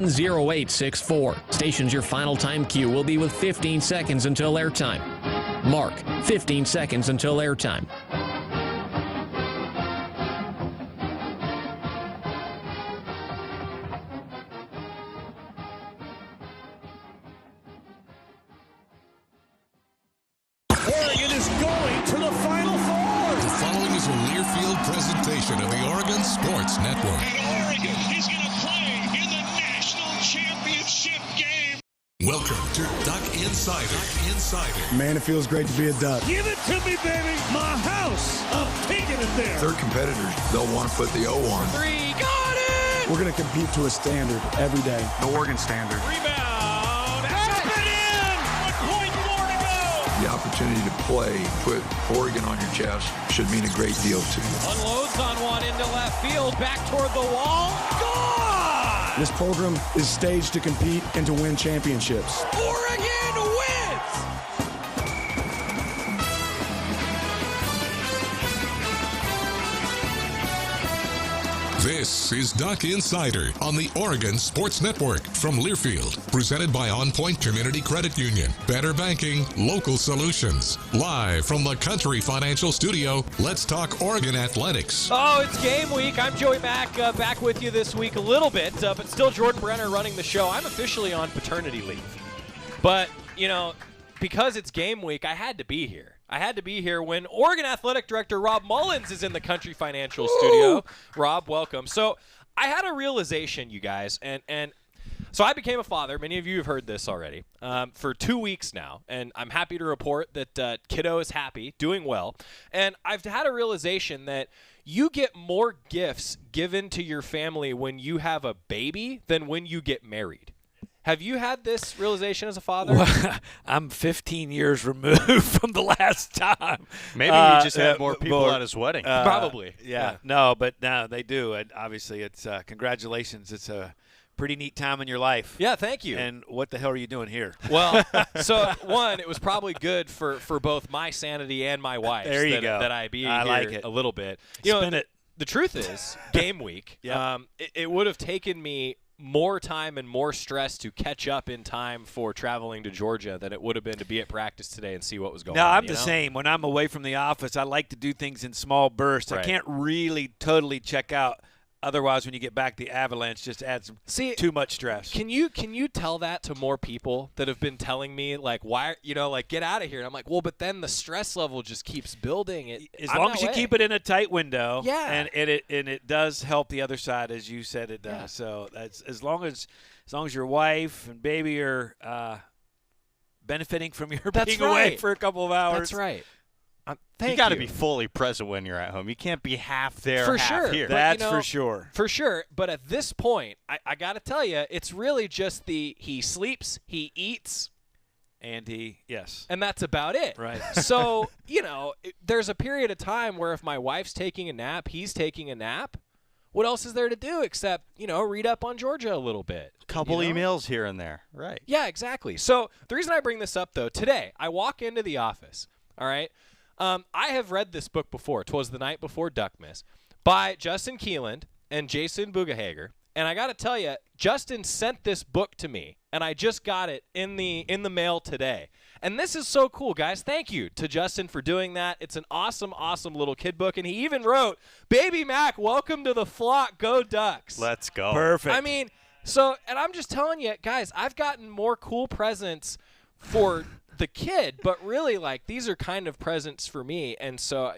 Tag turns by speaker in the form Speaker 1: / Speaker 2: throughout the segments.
Speaker 1: 0864. Station's your final time cue will be with 15 seconds until airtime. Mark, 15 seconds until airtime.
Speaker 2: Oregon is going to the Final Four.
Speaker 3: The following is a Learfield presentation of the Oregon Sports Network.
Speaker 2: And Oregon is going to play in the national championship game.
Speaker 3: Welcome to Duck Insider.
Speaker 4: Man, it feels great to be a Duck.
Speaker 2: Give it to me, baby. My house. I'm taking it there.
Speaker 5: Their competitors, they'll want to put the O on.
Speaker 2: Three. Got it.
Speaker 4: We're going to compete to a standard every day.
Speaker 5: The Oregon standard.
Speaker 2: Rebound. Up and in. 1 point more to go.
Speaker 5: The opportunity to play, put Oregon on your chest, should mean a great deal to you.
Speaker 2: Unloads on one into left field. Back toward the wall. Gone.
Speaker 4: This program is staged to compete and to win championships.
Speaker 2: Oregon wins.
Speaker 3: This is Duck Insider on the Oregon Sports Network from Learfield. Presented by On Point Community Credit Union. Better banking, local solutions. Live from the Country Financial Studio, let's talk Oregon athletics.
Speaker 6: Oh, it's game week. I'm Joey Mack, back with you this week a little bit, but still Jordan Brenner running the show. I'm officially on paternity leave. But, because it's game week, I had to be here. I had to be here when Oregon Athletic Director Rob Mullens is in the Country Financial Studio. Rob, welcome. So I had a realization, you guys, and so I became a father. Many of you have heard this already for 2 weeks now, and I'm happy to report that kiddo is happy, doing well. And I've had a realization that you get more gifts given to your family when you have a baby than when you get married. Have you had this realization as a father?
Speaker 7: Well, I'm 15 years removed from the last time.
Speaker 8: Maybe he just had more people at his wedding.
Speaker 6: Probably.
Speaker 7: Yeah. No, but no, they do. And obviously, it's congratulations. It's a pretty neat time in your life.
Speaker 6: Yeah, thank you.
Speaker 7: And what the hell are you doing here?
Speaker 6: Well, so one, it was probably good for both my sanity and my wife's.
Speaker 7: There you go.
Speaker 6: That I be
Speaker 7: I
Speaker 6: here
Speaker 7: like it.
Speaker 6: a little bit.
Speaker 7: Spin it.
Speaker 6: The truth is, game week.
Speaker 7: Yep.
Speaker 6: It would have taken me more time and more stress to catch up in time for traveling to Georgia than it would have been to be at practice today and see what was going on.
Speaker 7: No, I'm the same. When I'm away from the office, I like to do things in small bursts.
Speaker 6: Right.
Speaker 7: I can't really totally check out. Otherwise, when you get back, the avalanche just adds too much stress.
Speaker 6: Can you tell that to more people that have been telling me, like, why, get out of here? And I'm like, well, but then the stress level just keeps building.
Speaker 7: As long as you keep it in a tight window,
Speaker 6: yeah,
Speaker 7: and it does help the other side, as you said it does.
Speaker 6: Yeah.
Speaker 7: So that's as long as your wife and baby are benefiting from your being away for a couple of hours.
Speaker 6: That's right.
Speaker 8: You got to be fully present when you're at home. You can't be half there,
Speaker 6: for
Speaker 8: half
Speaker 6: sure.
Speaker 8: here.
Speaker 7: That's for sure.
Speaker 6: For sure. But at this point, I got to tell you, it's really just he sleeps, he eats,
Speaker 7: and
Speaker 6: and that's about it.
Speaker 7: Right.
Speaker 6: So, there's a period of time where if my wife's taking a nap, he's taking a nap. What else is there to do except, read up on Georgia a little bit?
Speaker 8: Couple emails here and there. Right.
Speaker 6: Yeah, exactly. So the reason I bring this up, though, today, I walk into the office, all right? I have read this book before. 'Twas the Night Before Duckmas by Justin Keeland and Jason Bugahager. And I got to tell you, Justin sent this book to me, and I just got it in the mail today. And this is so cool, guys. Thank you to Justin for doing that. It's an awesome, awesome little kid book. And he even wrote, "Baby Mac, welcome to the flock. Go Ducks."
Speaker 8: Let's go.
Speaker 7: Perfect.
Speaker 6: I mean, and I'm just telling you, guys, I've gotten more cool presents for the kid, but really, these are kind of presents for me. And so,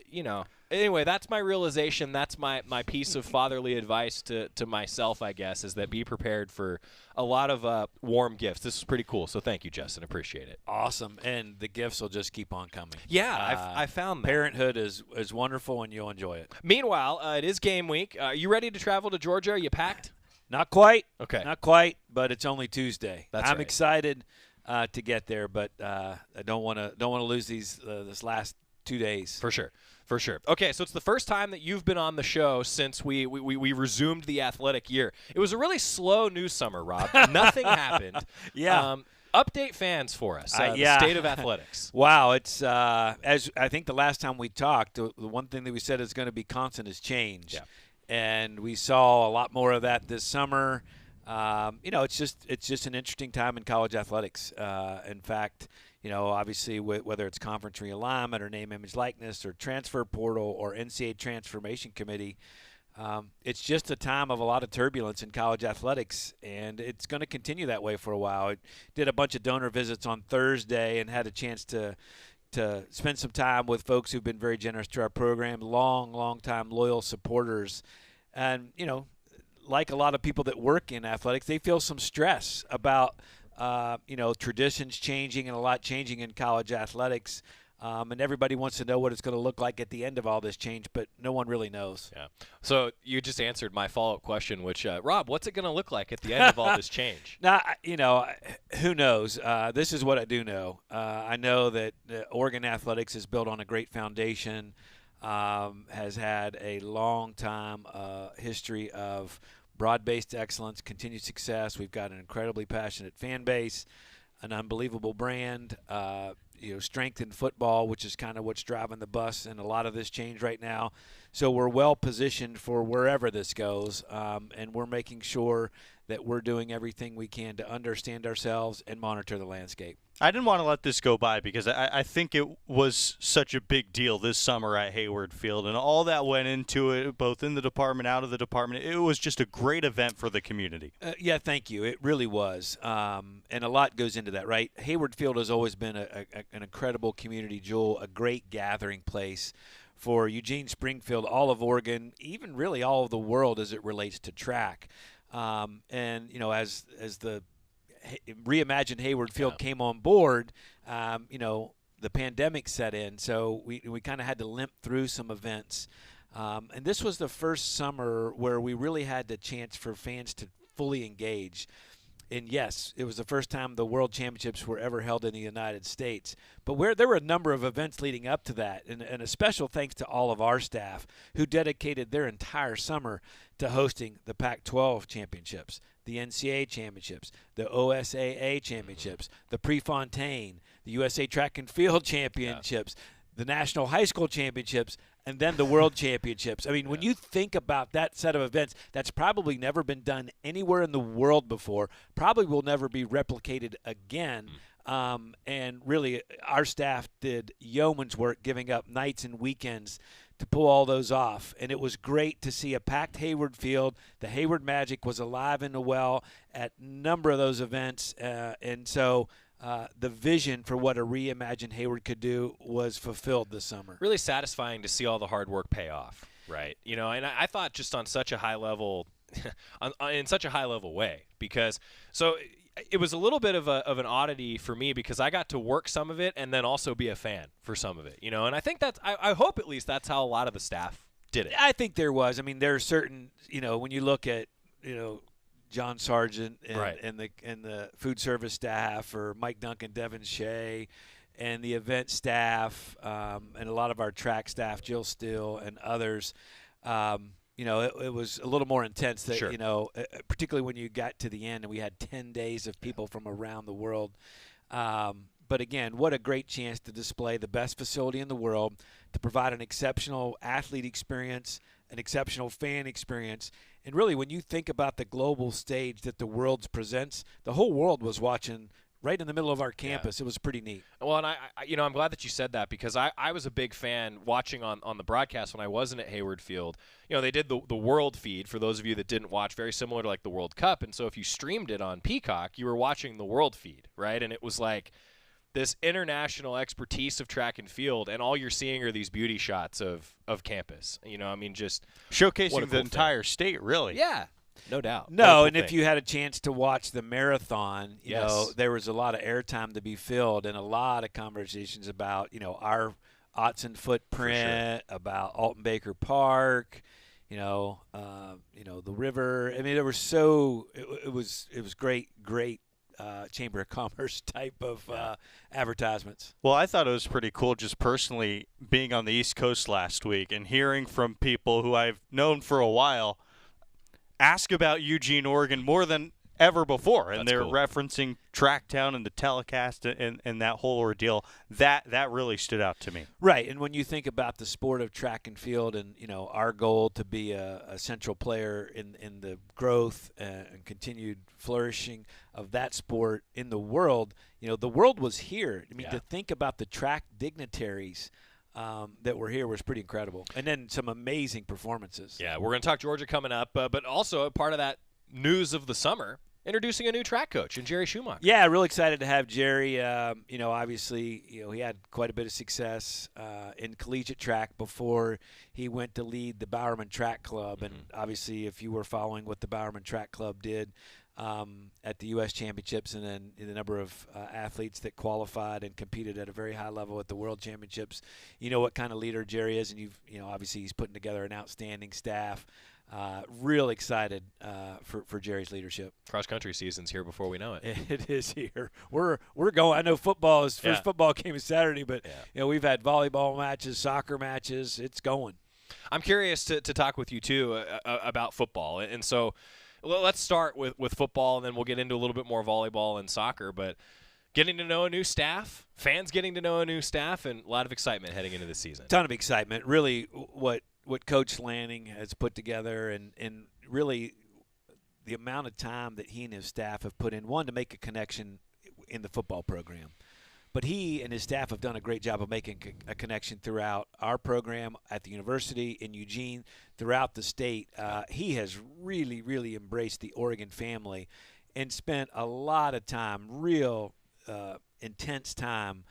Speaker 6: anyway, that's my realization. That's my piece of fatherly advice to myself, I guess, is that be prepared for a lot of warm gifts. This is pretty cool. So thank you, Justin. Appreciate it.
Speaker 7: Awesome. And the gifts will just keep on coming.
Speaker 6: Yeah, I found that.
Speaker 7: Parenthood is wonderful, and you'll enjoy it.
Speaker 6: Meanwhile, it is game week. Are you ready to travel to Georgia? Are you packed?
Speaker 7: Not quite.
Speaker 6: Okay.
Speaker 7: Not quite, but it's only Tuesday.
Speaker 6: That's
Speaker 7: I'm
Speaker 6: right.
Speaker 7: excited to get there, but I don't want to lose this last 2 days.
Speaker 6: For sure. Okay, so it's the first time that you've been on the show since we resumed the athletic year. It was a really slow news summer, Rob. Nothing happened.
Speaker 7: Yeah.
Speaker 6: Update fans for us. The state of athletics.
Speaker 7: Wow, it's as I think the last time we talked, the one thing that we said is going to be constant is change.
Speaker 6: Yeah.
Speaker 7: And we saw a lot more of that this summer. It's just an interesting time in college athletics. In fact, obviously whether it's conference realignment or name, image, likeness or transfer portal or NCAA transformation committee, it's just a time of a lot of turbulence in college athletics, and it's going to continue that way for a while. I did a bunch of donor visits on Thursday and had a chance to spend some time with folks who've been very generous to our program, long time loyal supporters. And, like a lot of people that work in athletics, they feel some stress about, traditions changing and a lot changing in college athletics. And everybody wants to know what it's going to look like at the end of all this change, but no one really knows.
Speaker 6: Yeah. So you just answered my follow-up question, which, Rob, what's it going to look like at the end of all this change?
Speaker 7: Now, who knows? This is what I do know. I know that Oregon athletics is built on a great foundation, has had a long time history of broad-based excellence, continued success. We've got an incredibly passionate fan base, an unbelievable brand, strength in football, which is kind of what's driving the bus and a lot of this change right now. So we're well positioned for wherever this goes, and we're making sure that we're doing everything we can to understand ourselves and monitor the landscape.
Speaker 8: I didn't want to let this go by because I think it was such a big deal this summer at Hayward Field, and all that went into it, both in the department, out of the department. It was just a great event for the community.
Speaker 7: Yeah, thank you. It really was, and a lot goes into that, right? Hayward Field has always been an incredible community jewel, a great gathering place for Eugene, Springfield, all of Oregon, even really all of the world as it relates to track. And as the Reimagine Hayward Field came on board, the pandemic set in, so we kind of had to limp through some events. And this was the first summer where we really had the chance for fans to fully engage. And yes, it was the first time the World Championships were ever held in the United States. But there were a number of events leading up to that, and a special thanks to all of our staff who dedicated their entire summer to hosting the Pac-12 championships, the NCAA championships, the OSAA championships, the Prefontaine, the USA Track and Field championships, the National High School championships, and then the World Championships. I mean, when you think about that set of events, that's probably never been done anywhere in the world before, probably will never be replicated again. And really, our staff did yeoman's work giving up nights and weekends to pull all those off. And it was great to see a packed Hayward Field. The Hayward Magic was alive and well at a number of those events. And so the vision for what a reimagined Hayward could do was fulfilled this summer.
Speaker 6: Really satisfying to see all the hard work pay off, right? And I thought just on such a high level, in such a high level way, because it was a little bit of an oddity for me because I got to work some of it and then also be a fan for some of it, and I think that's I hope at least that's how a lot of the staff did it.
Speaker 7: I think there was. I mean, there are certain, when you look at, John Sargent and the food service staff, or Mike Duncan, Devin Shea, and the event staff, and a lot of our track staff, Jill Steele and others. It was a little more intense. That particularly when you got to the end and we had 10 days of people from around the world. But again, what a great chance to display the best facility in the world, to provide an exceptional athlete experience, an exceptional fan experience. And really, when you think about the global stage that the Worlds presents, the whole world was watching right in the middle of our campus. It was pretty neat.
Speaker 6: Well, and I'm glad that you said that, because I was a big fan watching on the broadcast when I wasn't at Hayward Field. They did the world feed, for those of you that didn't watch, very similar to like the World Cup. And so if you streamed it on Peacock, you were watching the world feed, right? And it was like this international expertise of track and field, and all you're seeing are these beauty shots of campus. Just
Speaker 8: showcasing the entire state, really.
Speaker 6: Yeah. No doubt.
Speaker 7: No, and if you had a chance to watch the marathon, there was a lot of airtime to be filled and a lot of conversations about, our Autzen footprint, about Alton Baker Park, the river. I mean, it was great Chamber of Commerce type of advertisements.
Speaker 8: Well, I thought it was pretty cool just personally being on the East Coast last week and hearing from people who I've known for a while ask about Eugene, Oregon more than ever before. And
Speaker 6: That's
Speaker 8: they're
Speaker 6: cool.
Speaker 8: referencing Tracktown and the telecast and that whole ordeal. That really stood out to me.
Speaker 7: Right, and when you think about the sport of track and field and, our goal to be a central player in the growth and continued flourishing of that sport in the world, the world was here. I mean, to think about the track dignitaries that were here was pretty incredible. And then some amazing performances.
Speaker 6: Yeah, we're going to talk Georgia coming up, but also a part of that news of the summer, introducing a new track coach in Jerry Schumacher.
Speaker 7: Yeah, real excited to have Jerry. Obviously, he had quite a bit of success in collegiate track before he went to lead the Bowerman Track Club. And obviously, if you were following what the Bowerman Track Club did at the U.S. Championships and then the number of athletes that qualified and competed at a very high level at the World Championships, you know what kind of leader Jerry is. And obviously he's putting together an outstanding staff. Real excited for Jerry's leadership.
Speaker 6: Cross-country season's here before we know it.
Speaker 7: It is here. We're going. I know football is first football game is Saturday, but we've had volleyball matches, soccer matches. It's going.
Speaker 6: I'm curious to talk with you too about football, and so let's start with football, and then we'll get into a little bit more volleyball and soccer. But getting to know a new staff, fans getting to know a new staff, and a lot of excitement heading into this season.
Speaker 7: Ton of excitement. Really, what Coach Lanning has put together and really the amount of time that he and his staff have put in, one, to make a connection in the football program. But he and his staff have done a great job of making a connection throughout our program at the university, in Eugene, throughout the state. He has really, really embraced the Oregon family and spent a lot of time, real intense time,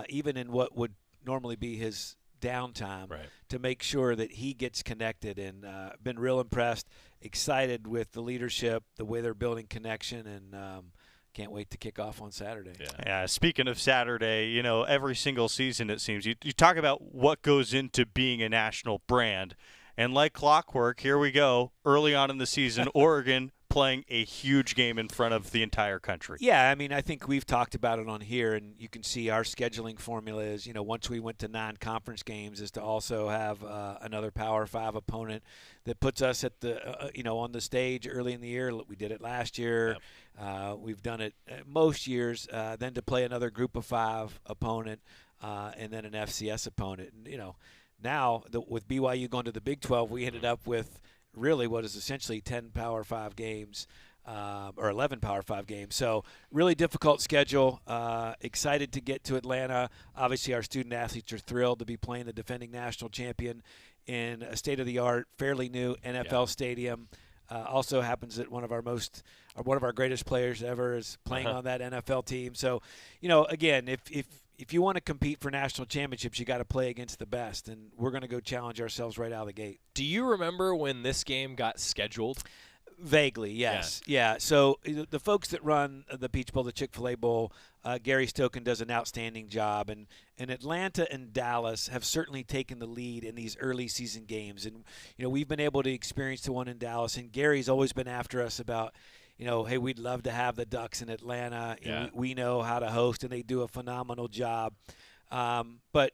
Speaker 7: even in what would normally be his downtime, to make sure that he gets connected, and been real impressed, excited with the leadership, the way they're building connection, and can't wait to kick off on Saturday.
Speaker 8: Yeah, speaking of Saturday, every single season it seems you talk about what goes into being a national brand, and like clockwork, here we go, early on in the season, Oregon playing a huge game in front of the entire country.
Speaker 7: Yeah, I mean, I think we've talked about it on here, and you can see our scheduling formula is, once we went to non-conference games, is to also have another Power 5 opponent that puts us at the, on the stage early in the year. We did it last year. We've done it most years. Then to play another Group of 5 opponent, and then an FCS opponent. And, now with BYU going to the Big 12, we ended up with really what is essentially 10 Power 5 games, or 11 Power 5 games. So really difficult schedule. Excited to get to Atlanta. Obviously, our student athletes are thrilled to be playing the defending national champion in a state-of-the-art, fairly new NFL stadium. Also happens that one of our greatest players ever is playing on that NFL team. So, again, if you want to compete for national championships, you got to play against the best, and we're going to go challenge ourselves right out of the gate.
Speaker 6: Do you remember when this game got scheduled?
Speaker 7: Vaguely, yes. Yeah. So the folks that run the Peach Bowl, the Chick-fil-A Bowl, Gary Stoken does an outstanding job, and Atlanta and Dallas have certainly taken the lead in these early season games. And we've been able to experience the one in Dallas, and Gary's always been after us about, hey, we'd love to have the Ducks in Atlanta. We know how to host, and they do a phenomenal job. But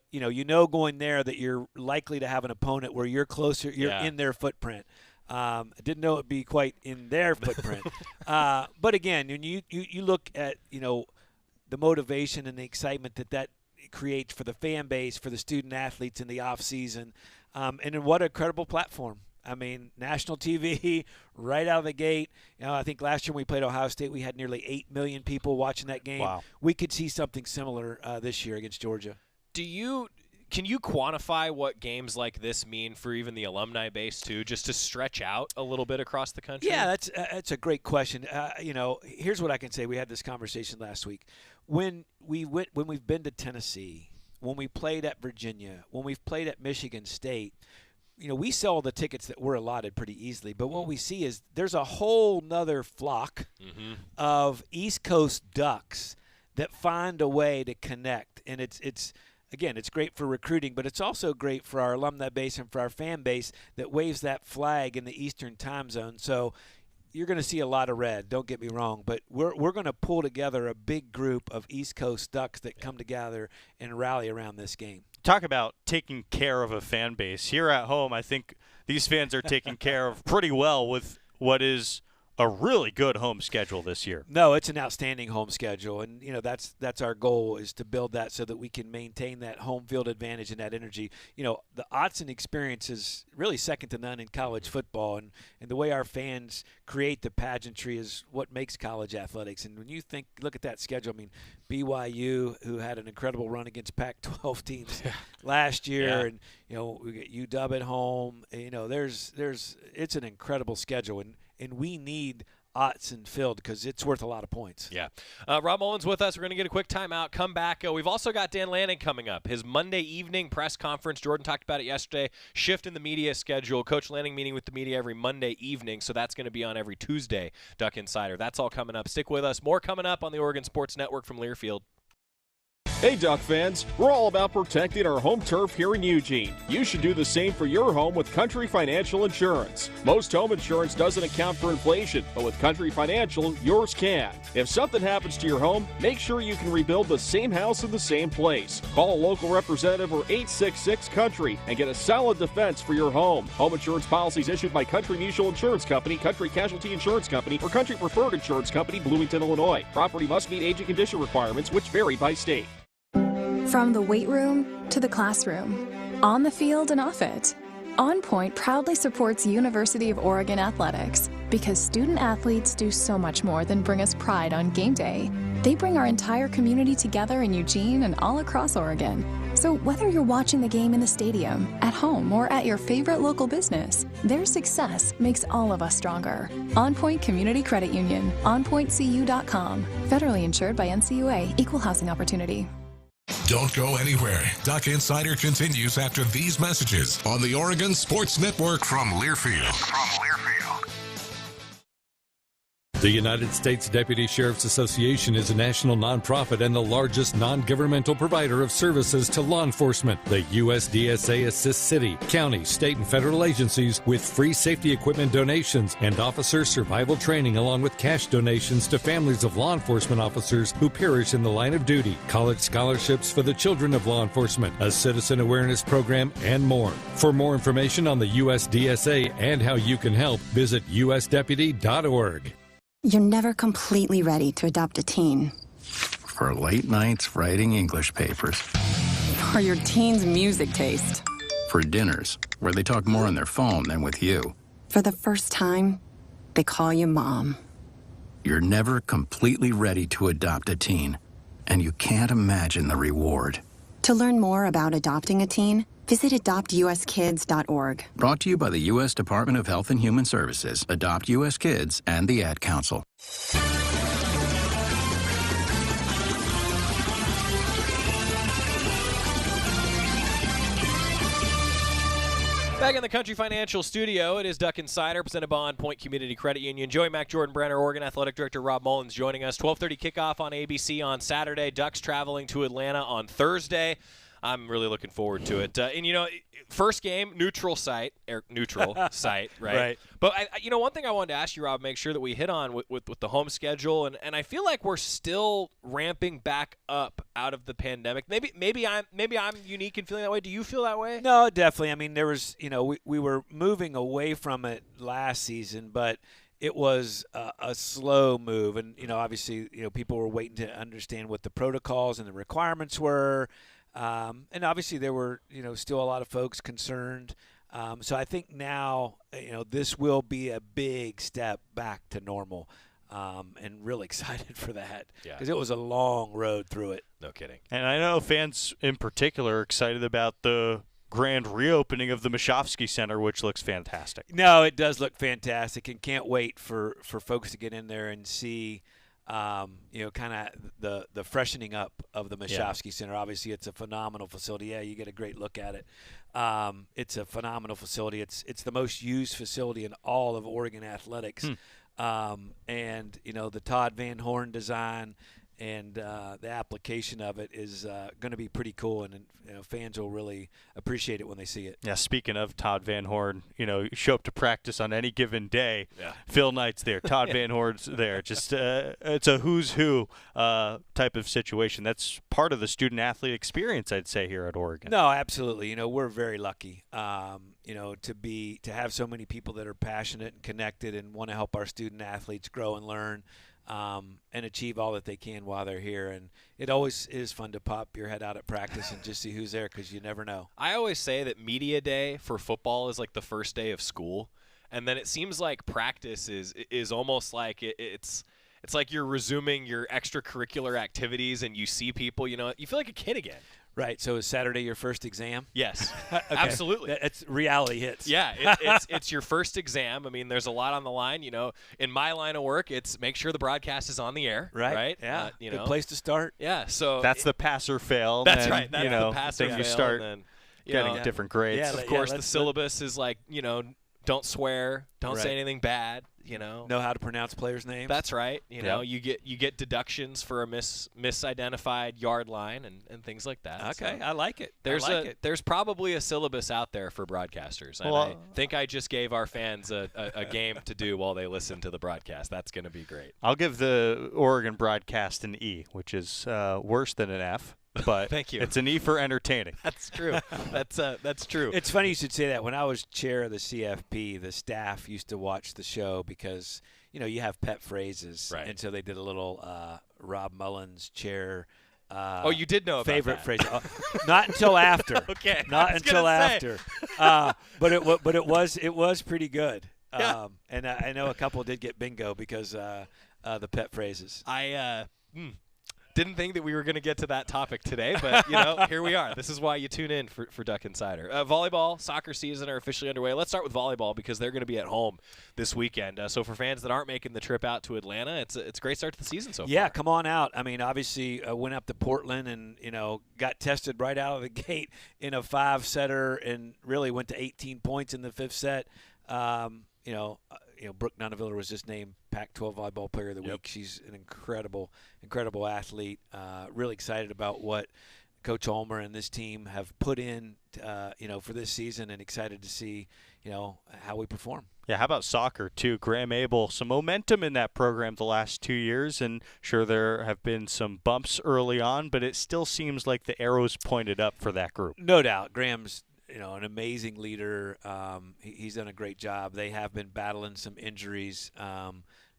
Speaker 7: going there that you're likely to have an opponent where you're closer, you're in their footprint. I didn't know it'd be quite in their footprint. But again, when you look at the motivation and the excitement that creates for the fan base, for the student athletes in the off season, and what a credible platform. I mean, national TV right out of the gate. I think last year when we played Ohio State, we had nearly 8 million people watching that game.
Speaker 8: Wow.
Speaker 7: We could see something similar this year against Georgia.
Speaker 6: Can you quantify what games like this mean for even the alumni base too, just to stretch out a little bit across the country?
Speaker 7: Yeah, that's a great question. Here's what I can say. We had this conversation last week. When we've been to Tennessee, when we played at Virginia, when we've played at Michigan State, we sell the tickets that were allotted pretty easily. But what we see is there's a whole nother flock of East Coast Ducks that find a way to connect, and it's. Again, it's great for recruiting, but it's also great for our alumni base and for our fan base that waves that flag in the Eastern time zone. So you're going to see a lot of red, don't get me wrong, but we're going to pull together a big group of East Coast Ducks that come together and rally around this game.
Speaker 8: Talk about taking care of a fan base. Here at home, I think these fans are taken care of pretty well with what is a really good home schedule this year.
Speaker 7: No, it's an outstanding home schedule, and that's our goal, is to build that so that we can maintain that home field advantage and that energy. The Autzen experience is really second to none in college football, and the way our fans create the pageantry is what makes college athletics. And when you look at that schedule, I mean, BYU, who had an incredible run against Pac-12 teams last year, and we get UW at home. It's an incredible schedule, and we need Autzen filled because it's worth a lot of points.
Speaker 6: Yeah. Rob Mullens with us. We're going to get a quick timeout, come back. We've also got Dan Lanning coming up. His Monday evening press conference. Jordan talked about it yesterday. Shift in the media schedule. Coach Lanning meeting with the media every Monday evening, so that's going to be on every Tuesday, Duck Insider. That's all coming up. Stick with us. More coming up on the Oregon Sports Network from Learfield.
Speaker 9: Hey Duck fans, we're all about protecting our home turf here in Eugene. You should do the same for your home with Country Financial Insurance. Most home insurance doesn't account for inflation, but with Country Financial, yours can. If something happens to your home, make sure you can rebuild the same house in the same place. Call a local representative or 866-COUNTRY and get a solid defense for your home. Home insurance policies issued by Country Mutual Insurance Company, Country Casualty Insurance Company, or Country Preferred Insurance Company, Bloomington, Illinois. Property must meet age and condition requirements, which vary by state.
Speaker 10: From the weight room to the classroom, on the field and off it, On Point proudly supports University of Oregon athletics because student athletes do so much more than bring us pride on game day. They bring our entire community together in Eugene and all across Oregon. So whether you're watching the game in the stadium, at home, or at your favorite local business, their success makes all of us stronger. On Point Community Credit Union, onpointcu.com. Federally insured by NCUA, Equal Housing Opportunity.
Speaker 3: Don't go anywhere. Duck Insider continues after these messages on the Oregon Sports Network from Learfield.
Speaker 11: The United States Deputy Sheriff's Association is a national nonprofit and the largest non-governmental provider of services to law enforcement. The USDSA assists city, county, state, and federal agencies with free safety equipment donations and officer survival training, along with cash donations to families of law enforcement officers who perish in the line of duty, college scholarships for the children of law enforcement, a citizen awareness program, and more. For more information on the USDSA and how you can help, visit usdeputy.org.
Speaker 12: You're never completely ready to adopt a teen.
Speaker 13: For late nights writing English papers.
Speaker 12: For your teen's music taste.
Speaker 13: For dinners, where they talk more on their phone than with you.
Speaker 12: For the first time, they call you Mom.
Speaker 13: You're never completely ready to adopt a teen, and you can't imagine the reward.
Speaker 12: To learn more about adopting a teen, visit adoptuskids.org.
Speaker 13: Brought to you by the U.S. Department of Health and Human Services, Adopt U.S. Kids, and the Ad Council.
Speaker 6: Back in the Country Financial Studio, it is Duck Insider, presented by On Point Community Credit Union. Joey Mack, Jordan Brenner, Oregon Athletic Director Rob Mullens joining us. 12:30 kickoff on ABC on Saturday. Ducks traveling to Atlanta on Thursday. I'm really looking forward to it. First game, neutral site, right?
Speaker 7: Right.
Speaker 6: But, one thing I wanted to ask you, Rob, make sure that we hit on with the home schedule, and I feel like we're still ramping back up out of the pandemic. Maybe I'm unique in feeling that way. Do you feel that way?
Speaker 7: No, definitely. I mean, there was, we were moving away from it last season, but it was a slow move. And, obviously, people were waiting to understand what the protocols and the requirements were. And obviously there were, still a lot of folks concerned. So I think now, this will be a big step back to normal, and really excited for that because it was a long road through it.
Speaker 6: No kidding.
Speaker 8: And I know fans in particular are excited about the grand reopening of the Mashofsky Center, which looks fantastic.
Speaker 7: No, it does look fantastic, and can't wait for folks to get in there and see kind of the freshening up of the Mashofsky Center. Obviously, it's a phenomenal facility. Yeah, you get a great look at it. It's a phenomenal facility. It's the most used facility in all of Oregon athletics. And, the Todd Van Horn design and the application of it is going to be pretty cool, and fans will really appreciate it when they see it.
Speaker 8: Yeah, speaking of Todd Van Horn, you show up to practice on any given day.
Speaker 6: Yeah.
Speaker 8: Phil Knight's there, Todd Van Horn's there. Just it's a who's who type of situation. That's part of the student-athlete experience, I'd say, here at Oregon.
Speaker 7: No, absolutely. We're very lucky, to have so many people that are passionate and connected and want to help our student-athletes grow and learn. And achieve all that they can while they're here. And it always is fun to pop your head out at practice and just see who's there, because you never know.
Speaker 6: I always say that media day for football is like the first day of school, and then it seems like practice is almost like it's like you're resuming your extracurricular activities, and you see people, you feel like a kid again.
Speaker 7: Right. So is Saturday your first exam?
Speaker 6: Yes.
Speaker 7: Okay.
Speaker 6: Absolutely.
Speaker 7: It's reality hits.
Speaker 6: Yeah, it's your first exam. I mean, there's a lot on the line. In my line of work, it's make sure the broadcast is on the air.
Speaker 7: Right. Yeah. Good place to start.
Speaker 6: Yeah. So
Speaker 8: that's the pass or fail.
Speaker 6: That's
Speaker 8: and
Speaker 6: right. That's the pass or fail.
Speaker 8: You start
Speaker 6: and then,
Speaker 8: getting different grades.
Speaker 6: Yeah, of course, the syllabus is like, don't swear, don't say anything bad.
Speaker 7: Know how to pronounce players' names.
Speaker 6: That's right. You get deductions for a misidentified yard line and things like that.
Speaker 7: Okay,
Speaker 6: so
Speaker 7: I like it.
Speaker 6: There's probably a syllabus out there for broadcasters. And I think I just gave our fans a game to do while they listen to the broadcast. That's going to be great.
Speaker 8: I'll give the Oregon broadcast an E, which is worse than an F. But
Speaker 6: thank you.
Speaker 8: It's an E for entertaining.
Speaker 6: That's true. That's true.
Speaker 7: It's funny you should say that. When I was chair of the CFP, the staff used to watch the show because you have pet phrases,
Speaker 6: right?
Speaker 7: And so they did a little Rob Mullens chair.
Speaker 6: You did know about
Speaker 7: favorite
Speaker 6: that.
Speaker 7: phrase? Not until after.
Speaker 6: Okay.
Speaker 7: Not until after. But it was pretty good.
Speaker 6: Yeah.
Speaker 7: And I know a couple did get bingo because the pet phrases.
Speaker 6: I didn't think that we were going to get to that topic today, but here we are. This is why you tune in for Duck Insider. Volleyball, soccer season are officially underway. Let's start with volleyball because they're going to be at home this weekend. So for fans that aren't making the trip out to Atlanta, it's a great start to the season so far.
Speaker 7: Yeah, come on out. I mean, obviously went up to Portland and got tested right out of the gate in a 5-setter and really went to 18 points in the 5th set. Brooke Nunaviller was just named Pac-12 Volleyball Player of the Week. She's an incredible athlete. Really excited about what Coach Ulmer and this team have put in, for this season, and excited to see, how we perform.
Speaker 8: Yeah, how about soccer, too? Graham Abel, some momentum in that program the last 2 years, and sure there have been some bumps early on, but it still seems like the arrow's pointed up for that group.
Speaker 7: No doubt. Graham's an amazing leader. He's done a great job. They have been battling some injuries,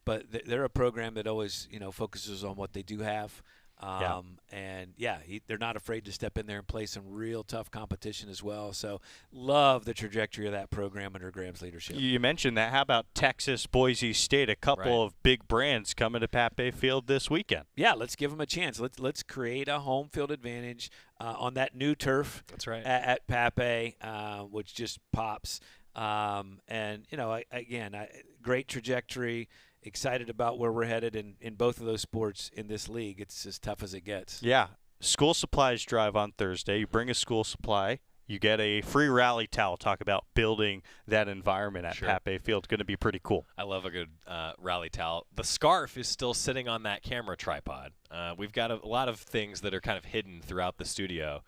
Speaker 7: but they're a program that always, focuses on what they do have. They're not afraid to step in there and play some real tough competition as well. So love the trajectory of that program under Graham's leadership.
Speaker 8: You mentioned that. How about Texas, Boise State, a couple of big brands coming to Pat Bay Field this weekend?
Speaker 7: Yeah, let's give them a chance. Let's create a home field advantage on that new turf.
Speaker 6: That's right.
Speaker 7: At Pat Bay, which just pops. Great trajectory. Excited about where we're headed in both of those sports in this league. It's as tough as it gets.
Speaker 8: Yeah. School supplies drive on Thursday. You bring a school supply. You get a free rally towel. Talk about building that environment at Pat Bay Field. It's going to be pretty cool.
Speaker 6: I love a good rally towel. The scarf is still sitting on that camera tripod. We've got a lot of things that are kind of hidden throughout the studio.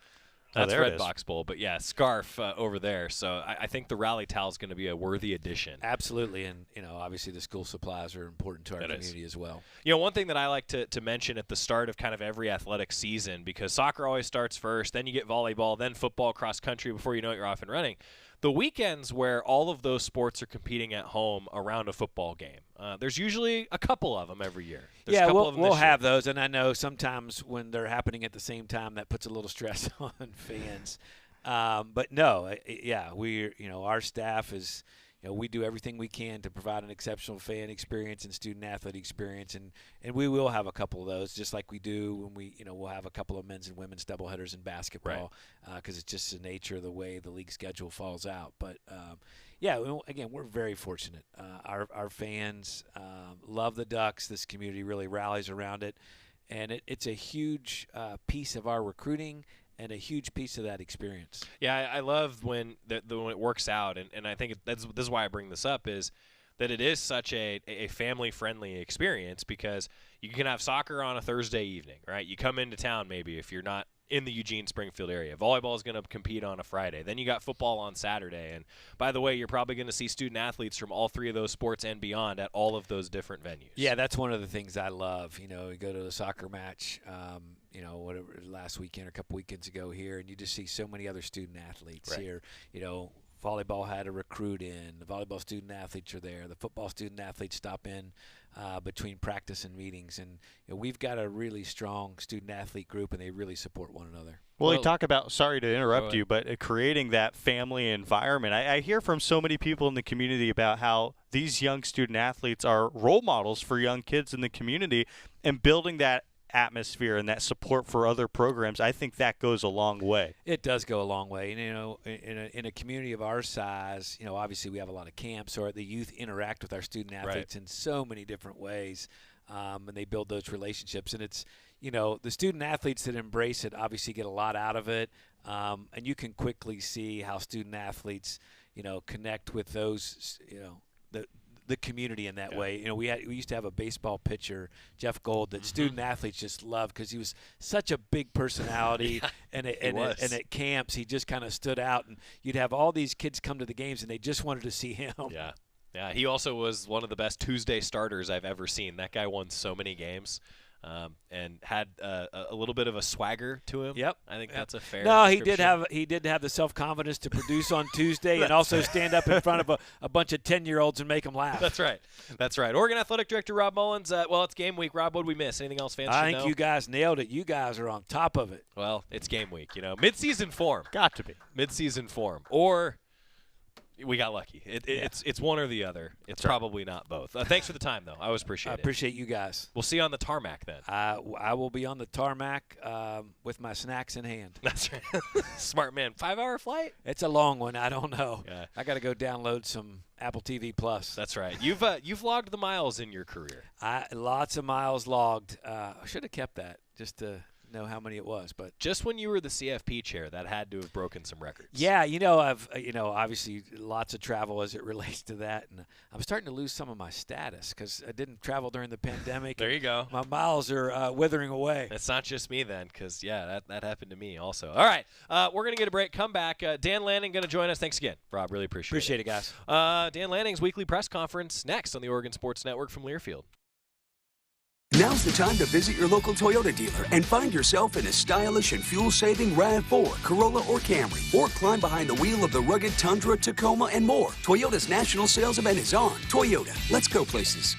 Speaker 6: That's Redbox Bowl, but yeah, scarf over there. So I think the rally towel is going to be a worthy addition.
Speaker 7: Absolutely, and obviously the school supplies are important to our community as well.
Speaker 6: One thing that I like to mention at the start of kind of every athletic season, because soccer always starts first, then you get volleyball, then football, cross country. Before you know it, you're off and running. The weekends where all of those sports are competing at home around a football game, there's usually a couple of them every year.
Speaker 7: We'll have those, and I know sometimes when they're happening at the same time, that puts a little stress on fans. But no, our staff is, we do everything we can to provide an exceptional fan experience and student athlete experience, and we will have a couple of those, just like we do when we'll have a couple of men's and women's doubleheaders in basketball, because it's just the nature of the way the league schedule falls out. But again, we're very fortunate. Our fans love the Ducks. This community really rallies around it, and it's a huge piece of our recruiting and a huge piece of that experience.
Speaker 6: Yeah, I love when it works out, and I think this is why I bring this up is that it is such a family-friendly experience, because you can have soccer on a Thursday evening, right? You come into town maybe if you're not in the Eugene-Springfield area. Volleyball is going to compete on a Friday. Then you got football on Saturday. And by the way, you're probably going to see student-athletes from all three of those sports and beyond at all of those different venues.
Speaker 7: Yeah, that's one of the things I love. You know, you go to a soccer match, you know, whatever, last weekend or a couple weekends ago here, and you just see so many other student-athletes here. You know, volleyball had a recruit in. The volleyball student-athletes are there. The football student-athletes stop in between practice and meetings. And you know, we've got a really strong student-athlete group, and they really support one another.
Speaker 8: Well, you talk about, sorry to interrupt you, but creating that family environment. I hear from so many people in the community about how these young student-athletes are role models for young kids in the community, and building that atmosphere and that support for other programs, I think that goes a long way.
Speaker 7: It does go a long way. And, you know, in a community of our size, you know, obviously we have a lot of camps, or the youth interact with our student athletes in so many different ways, and they build those relationships. And it's, you know, the student athletes that embrace it obviously get a lot out of it, and you can quickly see how student athletes, you know, connect with those, you know, the community in that way. You know, we used to have a baseball pitcher, Jeff Gold, that student athletes just loved because he was such a big personality, and at camps he just kind of stood out, and you'd have all these kids come to the games and they just wanted to see him.
Speaker 6: Yeah, he also was one of the best Tuesday starters I've ever seen. That guy won so many games. And had a little bit of a swagger to him.
Speaker 7: Yep,
Speaker 6: I think that's a fair.
Speaker 7: No, he did have the self-confidence to produce on Tuesday and also stand up in front of a bunch of 10-year-olds and make them laugh.
Speaker 6: That's right. Oregon Athletic Director Rob Mullens. Well, it's game week. Rob, what did we miss? Anything else fans should know?
Speaker 7: I think you guys nailed it. You guys are on top of it.
Speaker 6: Well, it's game week. You know, mid-season form.
Speaker 8: Got to be
Speaker 6: mid-season form, or we got lucky. It's one or the other. It's probably not both. Thanks for the time, though. I always appreciate it.
Speaker 7: I appreciate you guys.
Speaker 6: We'll see you on the tarmac then.
Speaker 7: I will be on the tarmac with my snacks in hand.
Speaker 6: That's right. Smart man. 5-hour flight?
Speaker 7: It's a long one. I don't know.
Speaker 6: Yeah.
Speaker 7: I got to go download some Apple TV Plus.
Speaker 6: That's right. You've logged the miles in your career.
Speaker 7: Lots of miles logged. I should have kept that just to know how many it was, but
Speaker 6: just when you were the CFP chair, that had to have broken some records.
Speaker 7: Yeah, you know, I've obviously lots of travel as it relates to that, and I'm starting to lose some of my status because I didn't travel during the pandemic.
Speaker 6: There you go.
Speaker 7: My miles are withering away.
Speaker 6: It's not just me then, because that happened to me also. All right, we're gonna get a break. Come back. Dan Lanning gonna join us. Thanks again, Rob. Really appreciate
Speaker 7: it, guys.
Speaker 6: Dan Lanning's weekly press conference next on the Oregon Sports Network from Learfield.
Speaker 14: Now's the time to visit your local Toyota dealer and find yourself in a stylish and fuel-saving RAV4, Corolla, or Camry. Or climb behind the wheel of the rugged Tundra, Tacoma, and more. Toyota's national sales event is on. Toyota, let's go places.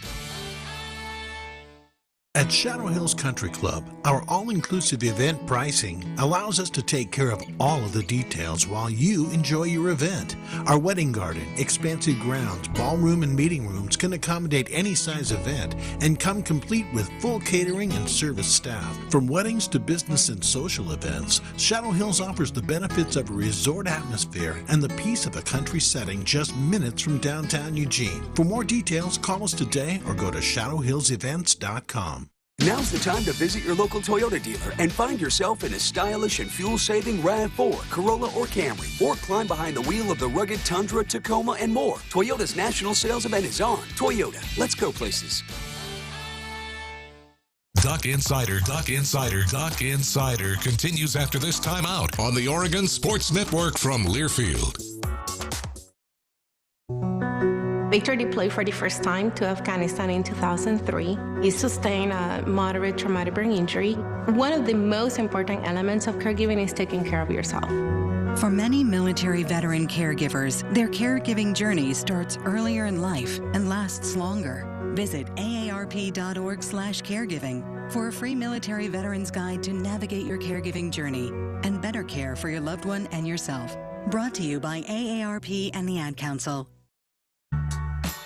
Speaker 15: At Shadow Hills Country Club, our all-inclusive event pricing allows us to take care of all of the details while you enjoy your event. Our wedding garden, expansive grounds, ballroom, and meeting rooms can accommodate any size event and come complete with full catering and service staff. From weddings to business and social events, Shadow Hills offers the benefits of a resort atmosphere and the peace of a country setting just minutes from downtown Eugene. For more details, call us today or go to shadowhillsevents.com.
Speaker 14: Now's the time to visit your local Toyota dealer and find yourself in a stylish and fuel-saving RAV4, Corolla, or Camry. Or climb behind the wheel of the rugged Tundra, Tacoma, and more. Toyota's national sales event is on. Toyota, let's go places.
Speaker 3: Duck Insider continues after this timeout on the Oregon Sports Network from Learfield.
Speaker 16: Victor deployed for the first time to Afghanistan in 2003. He sustained a moderate traumatic brain injury. One of the most important elements of caregiving is taking care of yourself.
Speaker 17: For many military veteran caregivers, their caregiving journey starts earlier in life and lasts longer. Visit aarp.org/caregiving for a free military veterans guide to navigate your caregiving journey and better care for your loved one and yourself. Brought to you by AARP and the Ad Council.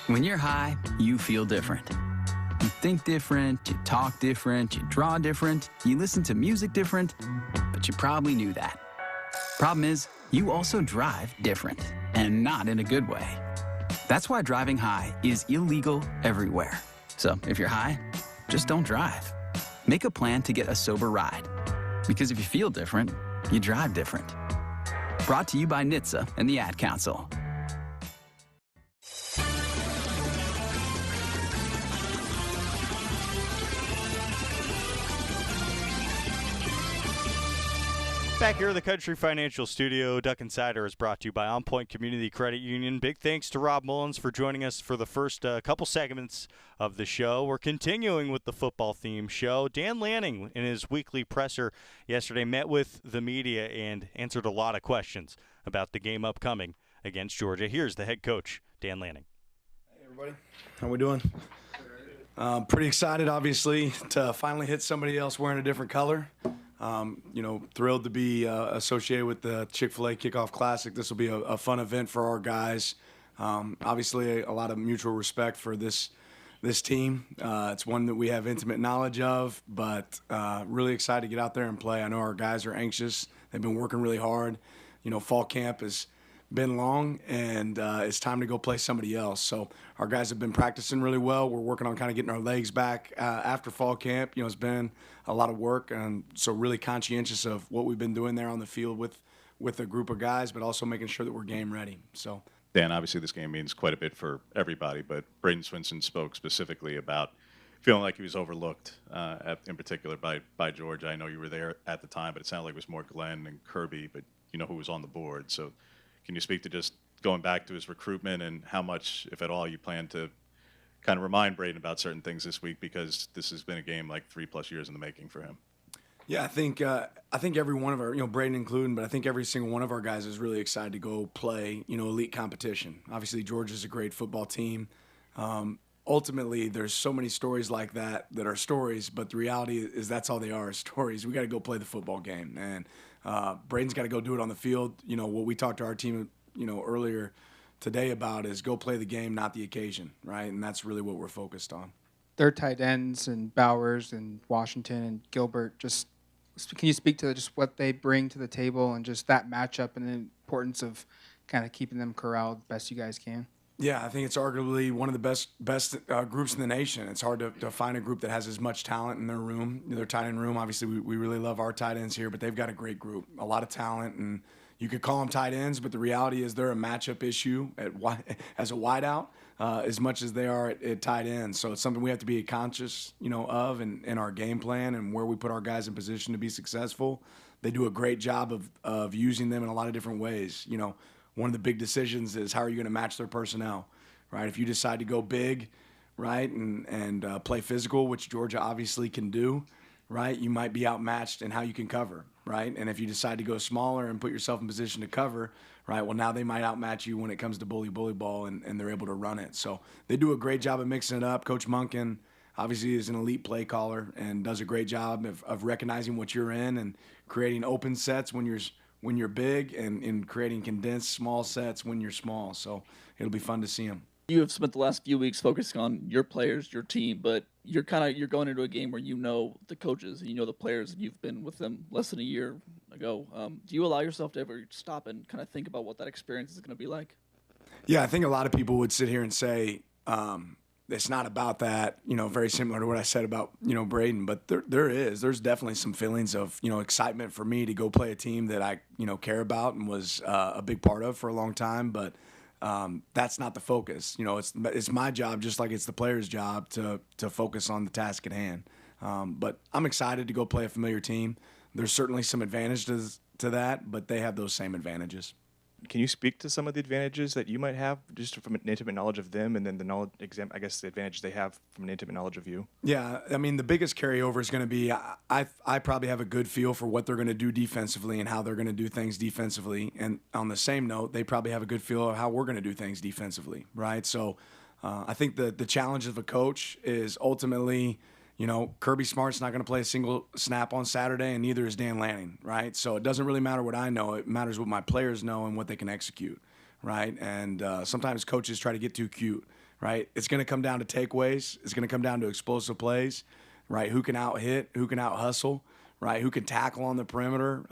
Speaker 18: When you're high, you feel different. You think different, you talk different, you draw different, you listen to music different, but you probably knew that. Problem is, you also drive different, and not in a good way. That's why driving high is illegal everywhere. So if you're high, just don't drive. Make a plan to get a sober ride. Because if you feel different, you drive different. Brought to you by NHTSA and the Ad Council.
Speaker 8: Back here in the Country Financial Studio, Duck Insider is brought to you by On Point Community Credit Union. Big thanks to Rob Mullens for joining us for the first couple segments of the show. We're continuing with the football-themed show. Dan Lanning, in his weekly presser yesterday, met with the media and answered a lot of questions about the game upcoming against Georgia. Here's the head coach, Dan Lanning.
Speaker 4: Hey, everybody. How we doing? Pretty excited, obviously, to finally hit somebody else wearing a different color. Thrilled to be associated with the Chick-fil-A Kickoff Classic. This will be a fun event for our guys. Obviously, a lot of mutual respect for this team. It's one that we have intimate knowledge of, but really excited to get out there and play. I know our guys are anxious. They've been working really hard. Fall camp has been long, and it's time to go play somebody else. So our guys have been practicing really well. We're working on kind of getting our legs back after fall camp. It's been a lot of work, and so really conscientious of what we've been doing there on the field with a group of guys, but also making sure that we're game ready. So,
Speaker 19: Dan, obviously this game means quite a bit for everybody, but Braden Swinson spoke specifically about feeling like he was overlooked, in particular by Georgia. I know you were there at the time, but it sounded like it was more Glenn and Kirby, but you know who was on the board. So can you speak to just going back to his recruitment and how much, if at all, you plan to kind of remind Braden about certain things this week, because this has been a game like 3+ years in the making for him?
Speaker 4: Yeah, I think every one of our, Braden included, but I think every single one of our guys is really excited to go play, elite competition. Obviously, Georgia's a great football team. Ultimately, there's so many stories like that are stories, but the reality is that's all they are, stories. We got to go play the football game, and Braden's got to go do it on the field. What we talked to our team, earlier today about is go play the game, not the occasion, right? And that's really what we're focused on.
Speaker 20: Their tight ends and Bowers and Washington and Gilbert, just can you speak to just what they bring to the table and just that matchup and the importance of kind of keeping them corralled best you guys can?
Speaker 2: Yeah, I think it's arguably one of the best groups in the nation. It's hard to find a group that has as much talent in their room, their tight end room. Obviously, we really love our tight ends here, but they've got a great group, a lot of talent, and you could call them tight ends, but the reality is they're a matchup issue as a wideout as much as they are at tight end. So it's something we have to be conscious, of in our game plan and where we put our guys in position to be successful. They do a great job of using them in a lot of different ways. One of the big decisions is how are you going to match their personnel, right? If you decide to go big, right, and play physical, which Georgia obviously can do, right, you might be outmatched in how you can cover, right? And if you decide to go smaller and put yourself in position to cover, right, well, now they might outmatch you when it comes to bully ball, and they're able to run it. So they do a great job of mixing it up. Coach Munkin obviously is an elite play caller and does a great job of recognizing what you're in and creating open sets when you're big and in creating condensed small sets when you're small. So it'll be fun to see him.
Speaker 21: You have spent the last few weeks focusing on your players, your team, but you're going into a game where you know the coaches, you know the players, and you've been with them less than a year ago. Do you allow yourself to ever stop and kind of think about what that experience is going to be like?
Speaker 2: Yeah, I think a lot of people would sit here and say it's not about that, very similar to what I said about, Braden, but there's definitely some feelings of, excitement for me to go play a team that I, care about and was a big part of for a long time, but that's not the focus. It's my job, just like it's the player's job to focus on the task at hand. But I'm excited to go play a familiar team. There's certainly some advantages to that, but they have those same advantages.
Speaker 22: Can you speak to some of the advantages that you might have just from an intimate knowledge of them, and then the advantage they have from an intimate knowledge of you?
Speaker 2: Yeah, I mean, the biggest carryover is going to be I probably have a good feel for what they're going to do defensively and how they're going to do things defensively. And on the same note, they probably have a good feel of how we're going to do things defensively, right? So I think the challenge of a coach is ultimately, Kirby Smart's not going to play a single snap on Saturday, and neither is Dan Lanning, right? So it doesn't really matter what I know. It matters what my players know and what they can execute, right? And sometimes coaches try to get too cute, right? It's going to come down to takeaways. It's going to come down to explosive plays, right? Who can out-hit, who can out-hustle, right? Who can tackle on the perimeter.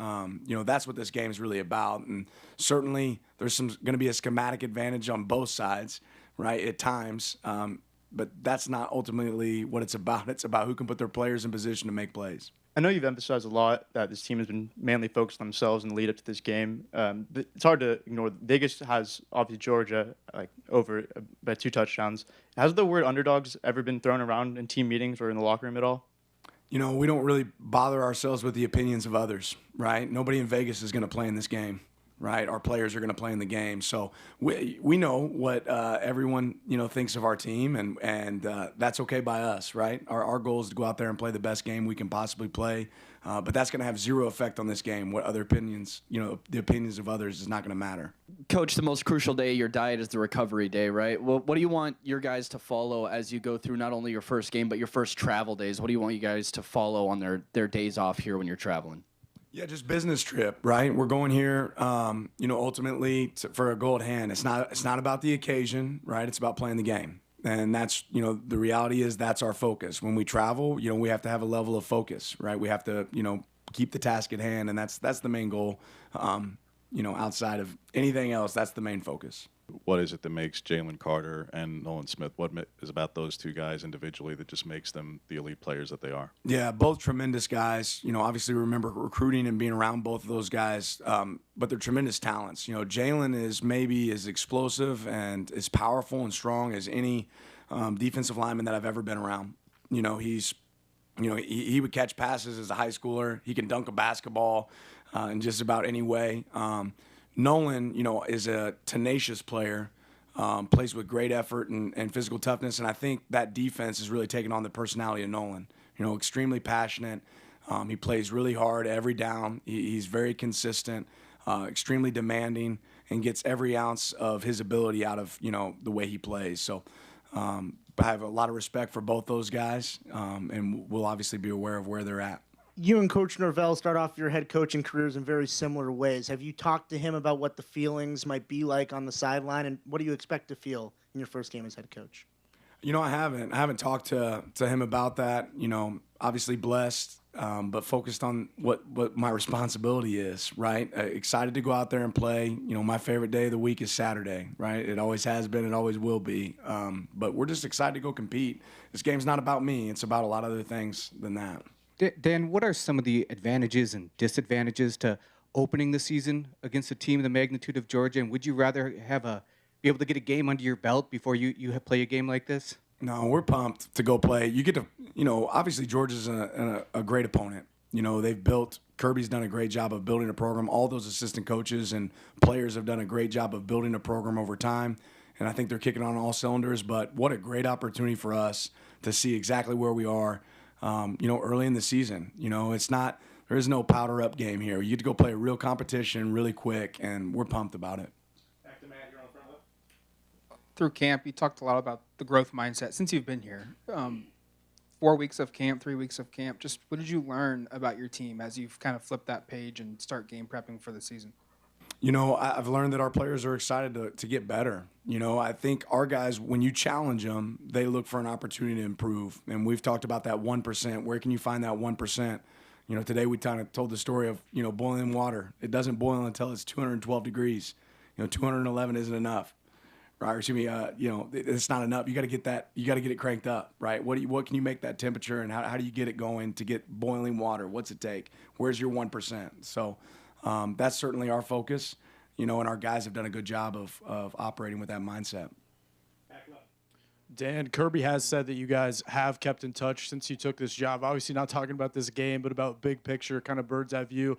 Speaker 2: That's what this game is really about. And certainly there's going to be a schematic advantage on both sides, right, at times. But that's not ultimately what it's about. It's about who can put their players in position to make plays.
Speaker 23: I know you've emphasized a lot that this team has been mainly focused on themselves in the lead up to this game. It's hard to ignore. Vegas has obviously Georgia over by 2 touchdowns. Has the word underdogs ever been thrown around in team meetings or in the locker room at all?
Speaker 2: You know, we don't really bother ourselves with the opinions of others, right? Nobody in Vegas is going to play in this game, right? Our players are going to play in the game. So we know what everyone, you know, thinks of our team, and that's okay by us, right? Our goal is to go out there and play the best game we can possibly play. But that's going to have zero effect on this game. What other opinions, you know, the opinions of others is not going to matter.
Speaker 1: Coach, the most crucial day of your diet is the recovery day, right? Well, what do you want your guys to follow as you go through not only your first game, but your first travel days? What do you want you guys to follow on their days off here when you're traveling?
Speaker 2: Yeah, just business trip, right? We're going here, you know, ultimately for a goal at hand. It's not about the occasion, right? It's about playing the game. And that's, you know, the reality is that's our focus. When we travel, you know, we have to have a level of focus, right? We have to, you know, keep the task at hand, and that's the main goal. You know, outside of anything else, that's the main focus.
Speaker 19: What is it that makes Jalen Carter and Nolan Smith? What is about those two guys individually that just makes them the elite players that they are?
Speaker 2: Yeah, both tremendous guys. You know, obviously remember recruiting and being around both of those guys, but they're tremendous talents. You know, Jalen is maybe as explosive and as powerful and strong as any defensive lineman that I've ever been around. You know, he would catch passes as a high schooler. He can dunk a basketball in just about any way. Nolan, you know, is a tenacious player, plays with great effort and physical toughness, and I think that defense is really taking on the personality of Nolan. You know, extremely passionate. He plays really hard every down. He's very consistent, extremely demanding, and gets every ounce of his ability out of, you know, the way he plays. So I have a lot of respect for both those guys, and we'll obviously be aware of where they're at.
Speaker 5: You and Coach Norvell start off your head coaching careers in very similar ways. Have you talked to him about what the feelings might be like on the sideline, and what do you expect to feel in your first game as head coach?
Speaker 2: You know, I haven't talked to him about that. You know, obviously blessed, but focused on what my responsibility is, right? Excited to go out there and play. You know, my favorite day of the week is Saturday, right? It always has been, it always will be. But we're just excited to go compete. This game's not about me. It's about a lot of other things than that.
Speaker 9: Dan, what are some of the advantages and disadvantages to opening the season against a team of the magnitude of Georgia? And would you rather be able to get a game under your belt before you play a game like this?
Speaker 2: No, we're pumped to go play. You get to, you know, obviously Georgia's a great opponent. You know, Kirby's done a great job of building a program. All those assistant coaches and players have done a great job of building a program over time. And I think they're kicking on all cylinders. But what a great opportunity for us to see exactly where we are, you know, early in the season. You know, there is no powder up game here. You get to go play a real competition really quick, and we're pumped about it.
Speaker 20: Through camp, you talked a lot about the growth mindset since you've been here. 4 weeks of camp, 3 weeks of camp. Just what did you learn about your team as you've kind of flipped that page and start game prepping for the season?
Speaker 2: You know, I've learned that our players are excited to get better. You know, I think our guys, when you challenge them, they look for an opportunity to improve. And we've talked about that 1%. Where can you find that 1%? You know, today we kind of told the story of, you know, boiling water. It doesn't boil until it's 212 degrees. You know, 211 isn't enough. Right, or excuse me, you know, it's not enough. You got to get that. You got to get it cranked up, right? What can you make that temperature, and how do you get it going to get boiling water? What's it take? Where's your 1%? So that's certainly our focus, you know, and our guys have done a good job of operating with that mindset.
Speaker 22: Dan, Kirby has said that you guys have kept in touch since you took this job. Obviously not talking about this game, but about big picture, kind of bird's eye view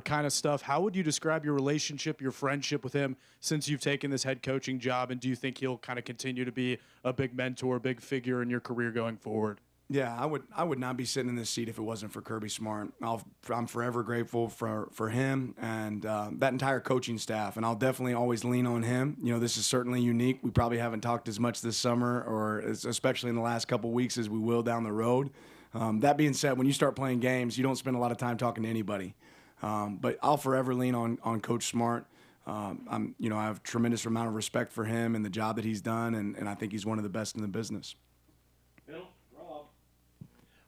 Speaker 22: kind of stuff. How would you describe your relationship, your friendship with him since you've taken this head coaching job, and do you think he'll kind of continue to be a big mentor, big figure in your career going forward?
Speaker 2: Yeah, I would not be sitting in this seat if it wasn't for Kirby Smart. I'm forever grateful for him and that entire coaching staff, and I'll definitely always lean on him. You know, this is certainly unique. We probably haven't talked as much this summer, or especially in the last couple weeks, as we will down the road. That being said, when you start playing games, you don't spend a lot of time talking to anybody. But I'll forever lean on Coach Smart. I have a tremendous amount of respect for him and the job that he's done, and I think he's one of the best in the business.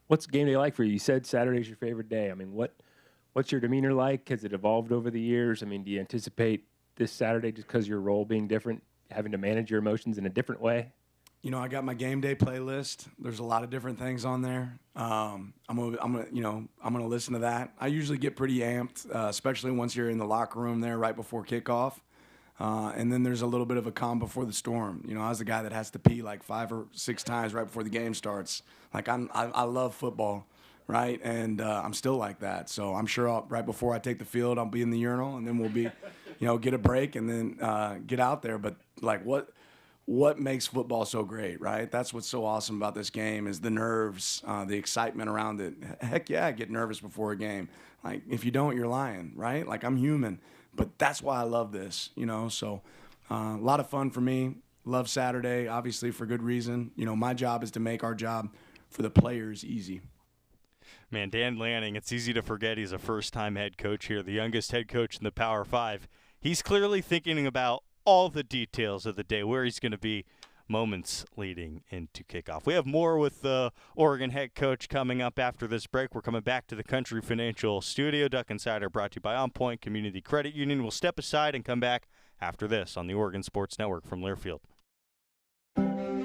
Speaker 24: What's game day like for you? You said Saturday's your favorite day. I mean, what's your demeanor like? Has it evolved over the years? I mean, do you anticipate this Saturday, just because your role being different, having to manage your emotions in a different way?
Speaker 2: You know, I got my game day playlist. There's a lot of different things on there. I'm gonna listen to that. I usually get pretty amped, especially once you're in the locker room there right before kickoff. And then there's a little bit of a calm before the storm. You know, I was the guy that has to pee like 5 or 6 times right before the game starts. Like I love football, right? And I'm still like that. So I'm sure right before I take the field, I'll be in the urinal, and then we'll be, get a break and then get out there. But like what makes football so great, right? That's what's so awesome about this game is the nerves, the excitement around it. Heck yeah, I get nervous before a game. Like, if you don't, you're lying, right? Like, I'm human. But that's why I love this, So a lot of fun for me. Love Saturday, obviously, for good reason. My job is to make our job for the players easy.
Speaker 8: Man, Dan Lanning, it's easy to forget he's a first-time head coach here, the youngest head coach in the Power 5. He's clearly thinking about all the details of the day, where he's going to be moments leading into kickoff. We have more with the Oregon head coach coming up after this break. We're coming back to the Country Financial Studio. Duck Insider brought to you by On Point Community Credit Union. We'll step aside and come back after this on the Oregon Sports Network from Learfield.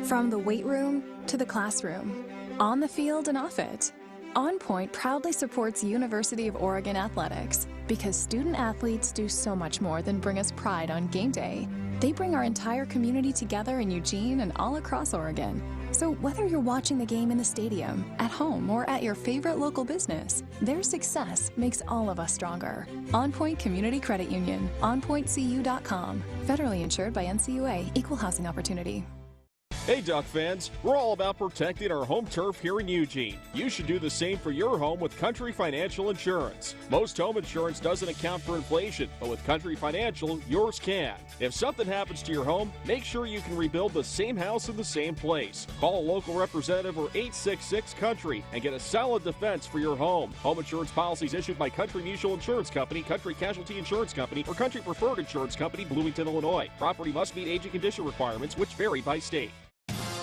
Speaker 10: From the weight room to the classroom, on the field and off it, On Point proudly supports University of Oregon athletics because student athletes do so much more than bring us pride on game day. They bring our entire community together in Eugene and all across Oregon. So whether you're watching the game in the stadium, at home, or at your favorite local business, their success makes all of us stronger. On Point Community Credit Union, onpointcu.com. Federally insured by NCUA, Equal Housing Opportunity.
Speaker 11: Hey Duck fans, we're all about protecting our home turf here in Eugene. You should do the same for your home with Country Financial Insurance. Most home insurance doesn't account for inflation, but with Country Financial, yours can. If something happens to your home, make sure you can rebuild the same house in the same place. Call a local representative or 866-COUNTRY and get a solid defense for your home. Home insurance policies issued by Country Mutual Insurance Company, Country Casualty Insurance Company, or Country Preferred Insurance Company, Bloomington, Illinois. Property must meet age and condition requirements, which vary by state.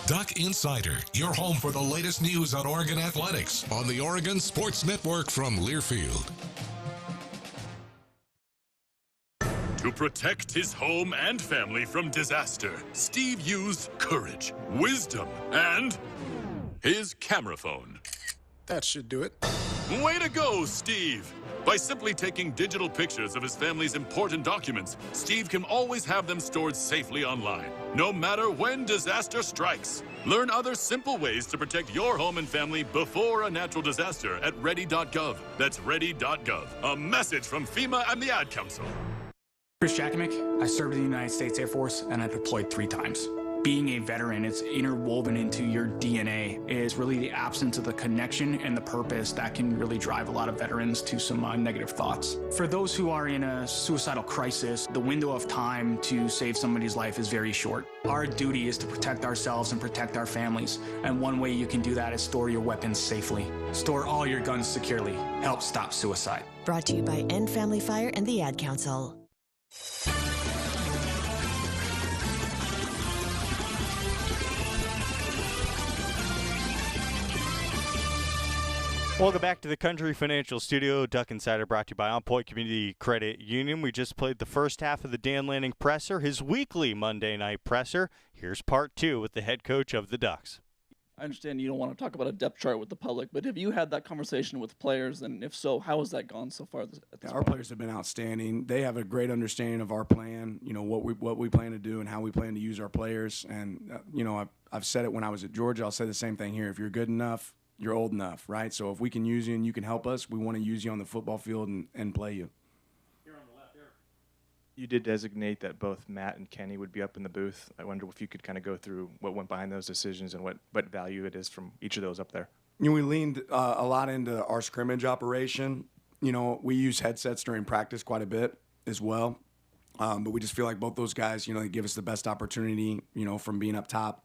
Speaker 3: Duck Insider, your home for the latest news on Oregon athletics on the Oregon Sports Network from Learfield.
Speaker 12: To protect his home and family from disaster, Steve used courage, wisdom, and his camera phone.
Speaker 13: That should do it.
Speaker 12: Way to go, Steve! By simply taking digital pictures of his family's important documents, Steve can always have them stored safely online, no matter when disaster strikes. Learn other simple ways to protect your home and family before a natural disaster at ready.gov. That's ready.gov. A message from FEMA and the Ad Council.
Speaker 25: Chris Jakimick, I served in the United States Air Force and I deployed 3 times. Being a veteran, it's interwoven into your DNA, is really the absence of the connection and the purpose that can really drive a lot of veterans to some negative thoughts. For those who are in a suicidal crisis, the window of time to save somebody's life is very short. Our duty is to protect ourselves and protect our families, and one way you can do that is store your weapons safely. Store all your guns securely. Help stop suicide.
Speaker 26: Brought to you by End Family Fire and the Ad Council.
Speaker 8: Welcome back to the Country Financial Studio. Duck Insider brought to you by On Point Community Credit Union. We just played the first half of the Dan Lanning presser, his weekly Monday night presser. Here's part 2 with the head coach of the Ducks.
Speaker 21: I understand you don't want to talk about a depth chart with the public, but have you had that conversation with players, and if so, how has that gone so far at this
Speaker 2: Our
Speaker 21: point?
Speaker 2: players have been outstanding. They have a great understanding of our plan, what we plan to do and how we plan to use our players. And, I've said it when I was at Georgia. I'll say the same thing here. If you're good enough, you're old enough, right? So if we can use you and you can help us, we want to use you on the football field and play you.
Speaker 23: You did designate that both Matt and Kenny would be up in the booth. I wonder if you could kind of go through what went behind those decisions and what value it is from each of those up there.
Speaker 2: We leaned a lot into our scrimmage operation. We use headsets during practice quite a bit as well. But we just feel like both those guys, they give us the best opportunity, from being up top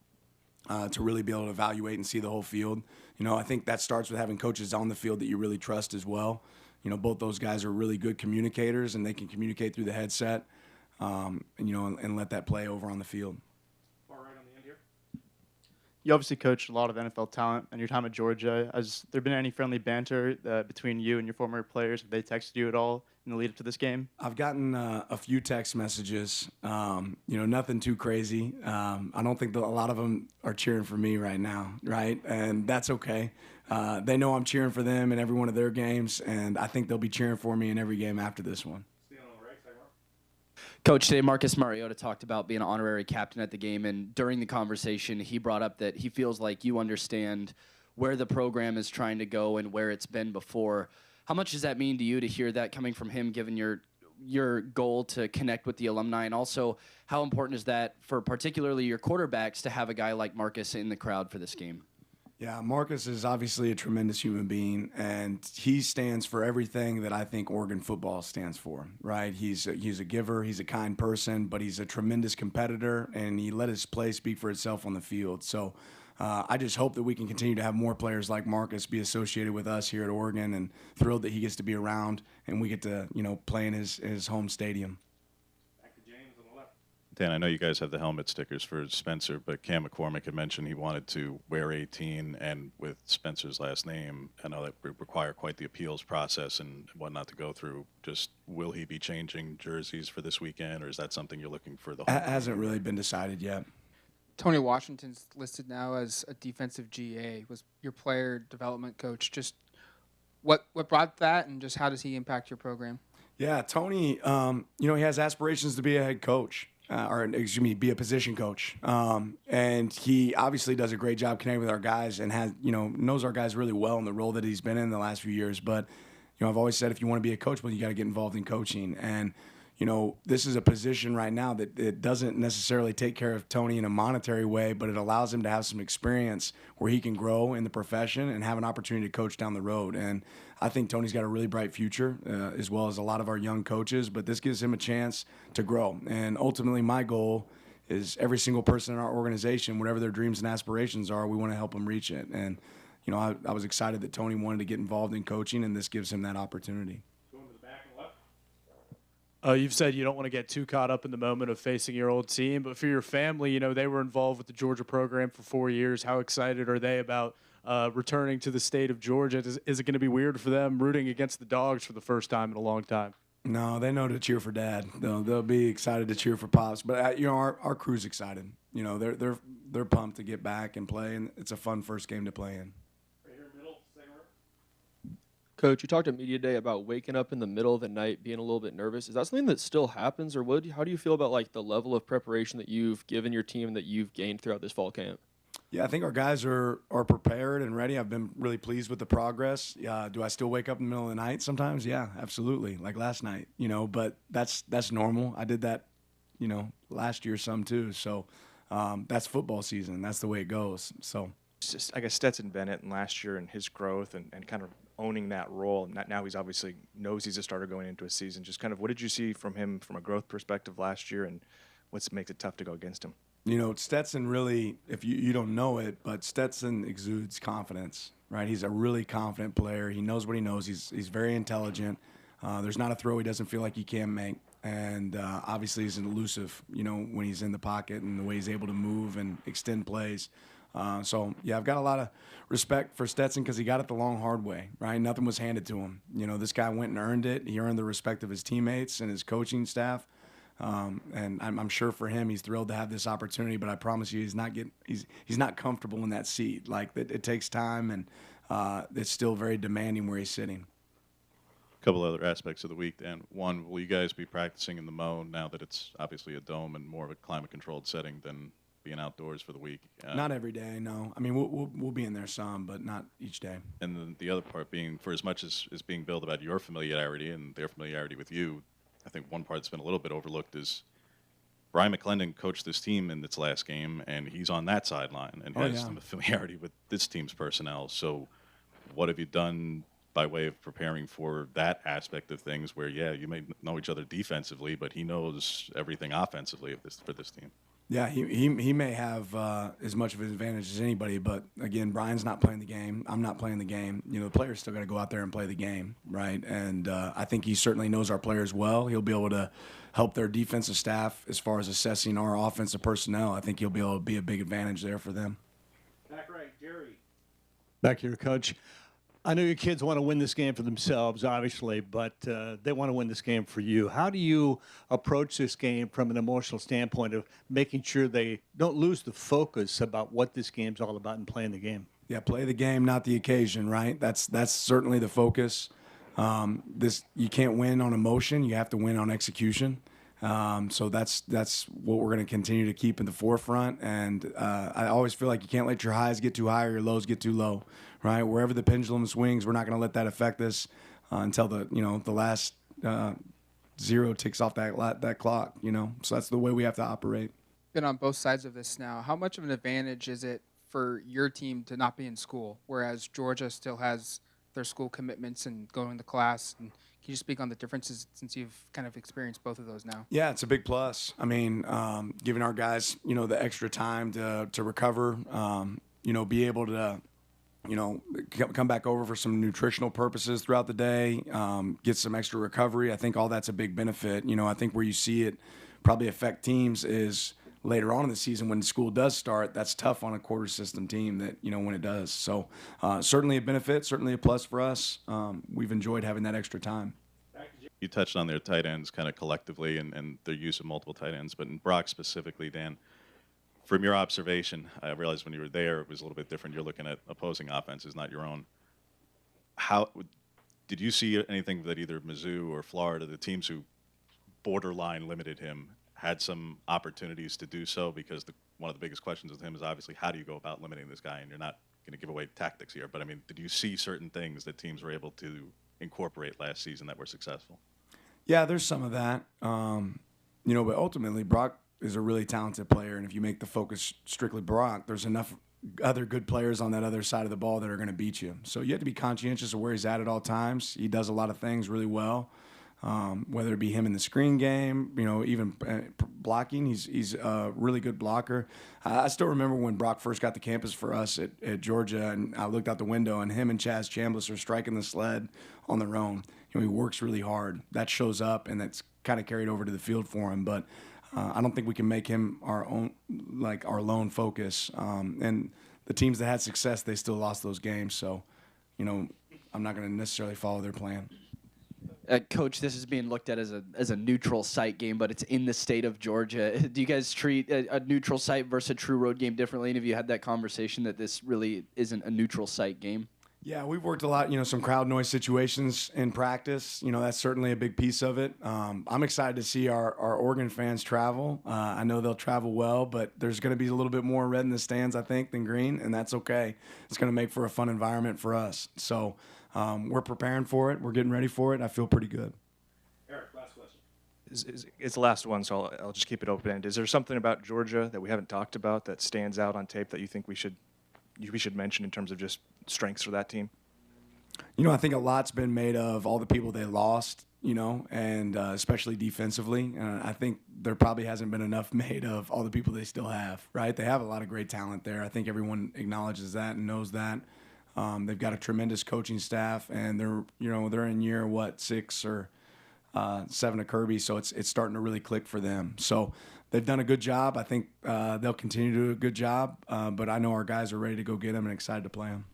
Speaker 2: to really be able to evaluate and see the whole field. I think that starts with having coaches on the field that you really trust as well. Both those guys are really good communicators, and they can communicate through the headset, and let that play over on the field.
Speaker 23: You obviously coached a lot of NFL talent in your time at Georgia. Has there been any friendly banter between you and your former players? Have they texted you at all in the lead up to this game?
Speaker 2: I've gotten a few text messages, nothing too crazy. I don't think a lot of them are cheering for me right now, right? And that's okay. They know I'm cheering for them in every one of their games, and I think they'll be cheering for me in every game after this one.
Speaker 1: Coach, today Marcus Mariota talked about being an honorary captain at the game, and during the conversation, he brought up that he feels like you understand where the program is trying to go and where it's been before. How much does that mean to you to hear that coming from him, given your goal to connect with the alumni? And also, how important is that for particularly your quarterbacks to have a guy like Marcus in the crowd for this game?
Speaker 2: Yeah, Marcus is obviously a tremendous human being, and he stands for everything that I think Oregon football stands for, right? He's a giver, he's a kind person, but he's a tremendous competitor, and he let his play speak for itself on the field. So I just hope that we can continue to have more players like Marcus be associated with us here at Oregon, and thrilled that he gets to be around and we get to, play in his home stadium.
Speaker 19: Dan, I know you guys have the helmet stickers for Spencer, but Cam McCormick had mentioned he wanted to wear 18, and with Spencer's last name, I know that would require quite the appeals process and whatnot to go through. Just will he be changing jerseys for this weekend, or is that something you're looking for?
Speaker 2: Hasn't really been decided yet.
Speaker 20: Tony Washington's listed now as a defensive GA, was your player development coach. Just what brought that, and just how does he impact your program?
Speaker 2: Yeah, Tony, he has aspirations to be a head coach. Be a position coach. And he obviously does a great job connecting with our guys and has, knows our guys really well in the role that he's been in the last few years. But, I've always said if you want to be a coach, well, you got to get involved in coaching. And, this is a position right now that it doesn't necessarily take care of Tony in a monetary way, but it allows him to have some experience where he can grow in the profession and have an opportunity to coach down the road. And I think Tony's got a really bright future, as well as a lot of our young coaches, but this gives him a chance to grow. And ultimately, my goal is every single person in our organization, whatever their dreams and aspirations are, we want to help them reach it. And, I was excited that Tony wanted to get involved in coaching, and this gives him that opportunity.
Speaker 22: You've said you don't want to get too caught up in the moment of facing your old team, but for your family, they were involved with the Georgia program for 4 years. How excited are they about returning to the state of Georgia? Is it going to be weird for them rooting against the Dogs for the first time in a long time?
Speaker 2: No, they know to cheer for Dad. They'll be excited to cheer for Pops. But our crew's excited. They're pumped to get back and play, and it's a fun first game to play in.
Speaker 6: Coach, you talked at Media Day about waking up in the middle of the night being a little bit nervous. Is that something that still happens, or how do you feel about the level of preparation that you've given your team that you've gained throughout this fall camp?
Speaker 2: Yeah, I think our guys are prepared and ready. I've been really pleased with the progress. Do I still wake up in the middle of the night sometimes? Yeah, absolutely. Like last night, but that's normal. I did that, last year some too. So that's football season. That's the way it goes. So
Speaker 7: I guess Stetson Bennett and last year and his growth and kind of owning that role. And now he's obviously knows he's a starter going into a season. Just kind of what did you see from him from a growth perspective last year, and what makes it tough to go against him?
Speaker 2: Stetson really, if you don't know it, but Stetson exudes confidence, right? He's a really confident player. He knows what he knows. He's very intelligent. There's not a throw he doesn't feel like he can make. And obviously he's elusive, when he's in the pocket and the way he's able to move and extend plays. I've got a lot of respect for Stetson because he got it the long, hard way, right? Nothing was handed to him. This guy went and earned it. He earned the respect of his teammates and his coaching staff. And I'm sure for him, he's thrilled to have this opportunity, but I promise you he's not comfortable in that seat. Like it takes time, and it's still very demanding where he's sitting.
Speaker 19: A couple other aspects of the week, Dan. One, will you guys be practicing in the Mo now that it's obviously a dome and more of a climate-controlled setting than being outdoors for the week?
Speaker 2: Not every day, no. I mean, we'll be in there some, but not each day.
Speaker 19: And then the other part being, for as much as is being billed about your familiarity and their familiarity with you, I think one part that's been a little bit overlooked is Brian McClendon coached this team in its last game, and he's on that sideline and has some familiarity with this team's personnel. So what have you done by way of preparing for that aspect of things where, you may know each other defensively, but he knows everything offensively for this team?
Speaker 2: Yeah, he may have as much of an advantage as anybody, but again, Brian's not playing the game. I'm not playing the game. The players still got to go out there and play the game, right? And I think he certainly knows our players well. He'll be able to help their defensive staff as far as assessing our offensive personnel. I think he'll be able to be a big advantage there for them.
Speaker 13: Back right, Jerry. Back here, Coach. I know your kids want to win this game for themselves, obviously, but they want to win this game for you. How do you approach this game from an emotional standpoint of making sure they don't lose the focus about what this game's all about and playing the game?
Speaker 2: Yeah, play the game, not the occasion, right? That's certainly the focus. You can't win on emotion. You have to win on execution. So that's what we're going to continue to keep in the forefront. And I always feel like you can't let your highs get too high or your lows get too low, right? Wherever the pendulum swings, we're not going to let that affect us until the last zero ticks off that clock. So that's the way we have to operate.
Speaker 20: Been on both sides of this now. How much of an advantage is it for your team to not be in school, whereas Georgia still has their school commitments and going to class? And can you speak on the differences since you've kind of experienced both of those now?
Speaker 2: Yeah, it's a big plus. I mean, giving our guys, the extra time to recover, be able to, come back over for some nutritional purposes throughout the day, get some extra recovery. I think all that's a big benefit. I think where you see it probably affect teams is later on in the season when school does start. That's tough on a quarter system team that, when it does. So certainly a benefit, certainly a plus for us. We've enjoyed having that extra time.
Speaker 19: You touched on their tight ends kind of collectively and their use of multiple tight ends, but in Brock specifically, Dan, from your observation, I realized when you were there it was a little bit different. You're looking at opposing offenses, not your own. How did you see anything that either Mizzou or Florida, the teams who borderline limited him, had some opportunities to do so? Because one of the biggest questions with him is obviously how do you go about limiting this guy? And you're not going to give away tactics here, but I mean, did you see certain things that teams were able to incorporate last season that were successful?
Speaker 2: Yeah, there's some of that. But ultimately Brock is a really talented player, and if you make the focus strictly Brock, there's enough other good players on that other side of the ball that are going to beat you. So you have to be conscientious of where he's at all times. He does a lot of things really well. Whether it be him in the screen game, even blocking, he's a really good blocker. I still remember when Brock first got to campus for us at Georgia, and I looked out the window, and him and Chaz Chambliss are striking the sled on their own. He works really hard. That shows up, and that's kind of carried over to the field for him. But I don't think we can make him our lone focus. And the teams that had success, they still lost those games. So, I'm not going to necessarily follow their plan.
Speaker 1: Coach, this is being looked at as a neutral site game, but it's in the state of Georgia. Do you guys treat a neutral site versus a true road game differently? And have you had that conversation that this really isn't a neutral site game?
Speaker 2: Yeah, we've worked a lot, some crowd noise situations in practice. That's certainly a big piece of it. I'm excited to see our Oregon fans travel. I know they'll travel well, but there's going to be a little bit more red in the stands, I think, than green, and that's okay. It's going to make for a fun environment for us. So we're preparing for it. We're getting ready for it. I feel pretty good.
Speaker 7: Eric, last question. It's the last one, so I'll just keep it open-ended. Is there something about Georgia that we haven't talked about that stands out on tape that you think we should mention in terms of just strengths for that team?
Speaker 2: I think a lot's been made of all the people they lost, and especially defensively. I think there probably hasn't been enough made of all the people they still have, right? They have a lot of great talent there. I think everyone acknowledges that and knows that. They've got a tremendous coaching staff, and they're in year 6 or 7 of Kirby, so it's starting to really click for them. So they've done a good job. I think they'll continue to do a good job, but I know our guys are ready to go get them and excited to play them.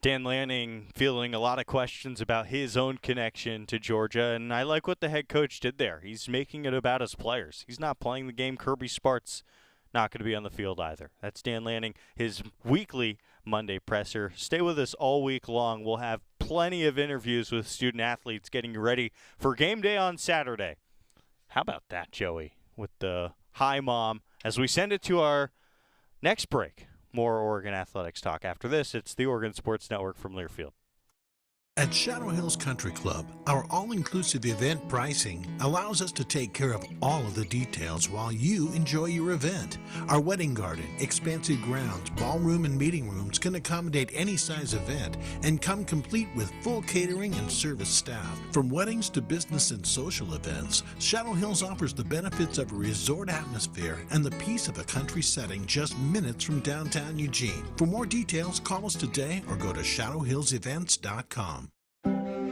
Speaker 8: Dan Lanning fielding a lot of questions about his own connection to Georgia, and I like what the head coach did there. He's making it about his players. He's not playing the game. Kirby Spart's not going to be on the field either. That's Dan Lanning, his weekly Monday presser. Stay with us all week long. We'll have plenty of interviews with student athletes getting ready for game day on Saturday. How about that, Joey, with the hi mom, as we send it to our next break. More Oregon athletics talk after this. It's the Oregon Sports Network from Learfield.
Speaker 4: At Shadow Hills Country Club, our all-inclusive event pricing allows us to take care of all of the details while you enjoy your event. Our wedding garden, expansive grounds, ballroom, and meeting rooms can accommodate any size event and come complete with full catering and service staff. From weddings to business and social events, Shadow Hills offers the benefits of a resort atmosphere and the peace of a country setting just minutes from downtown Eugene. For more details, call us today or go to shadowhillsevents.com.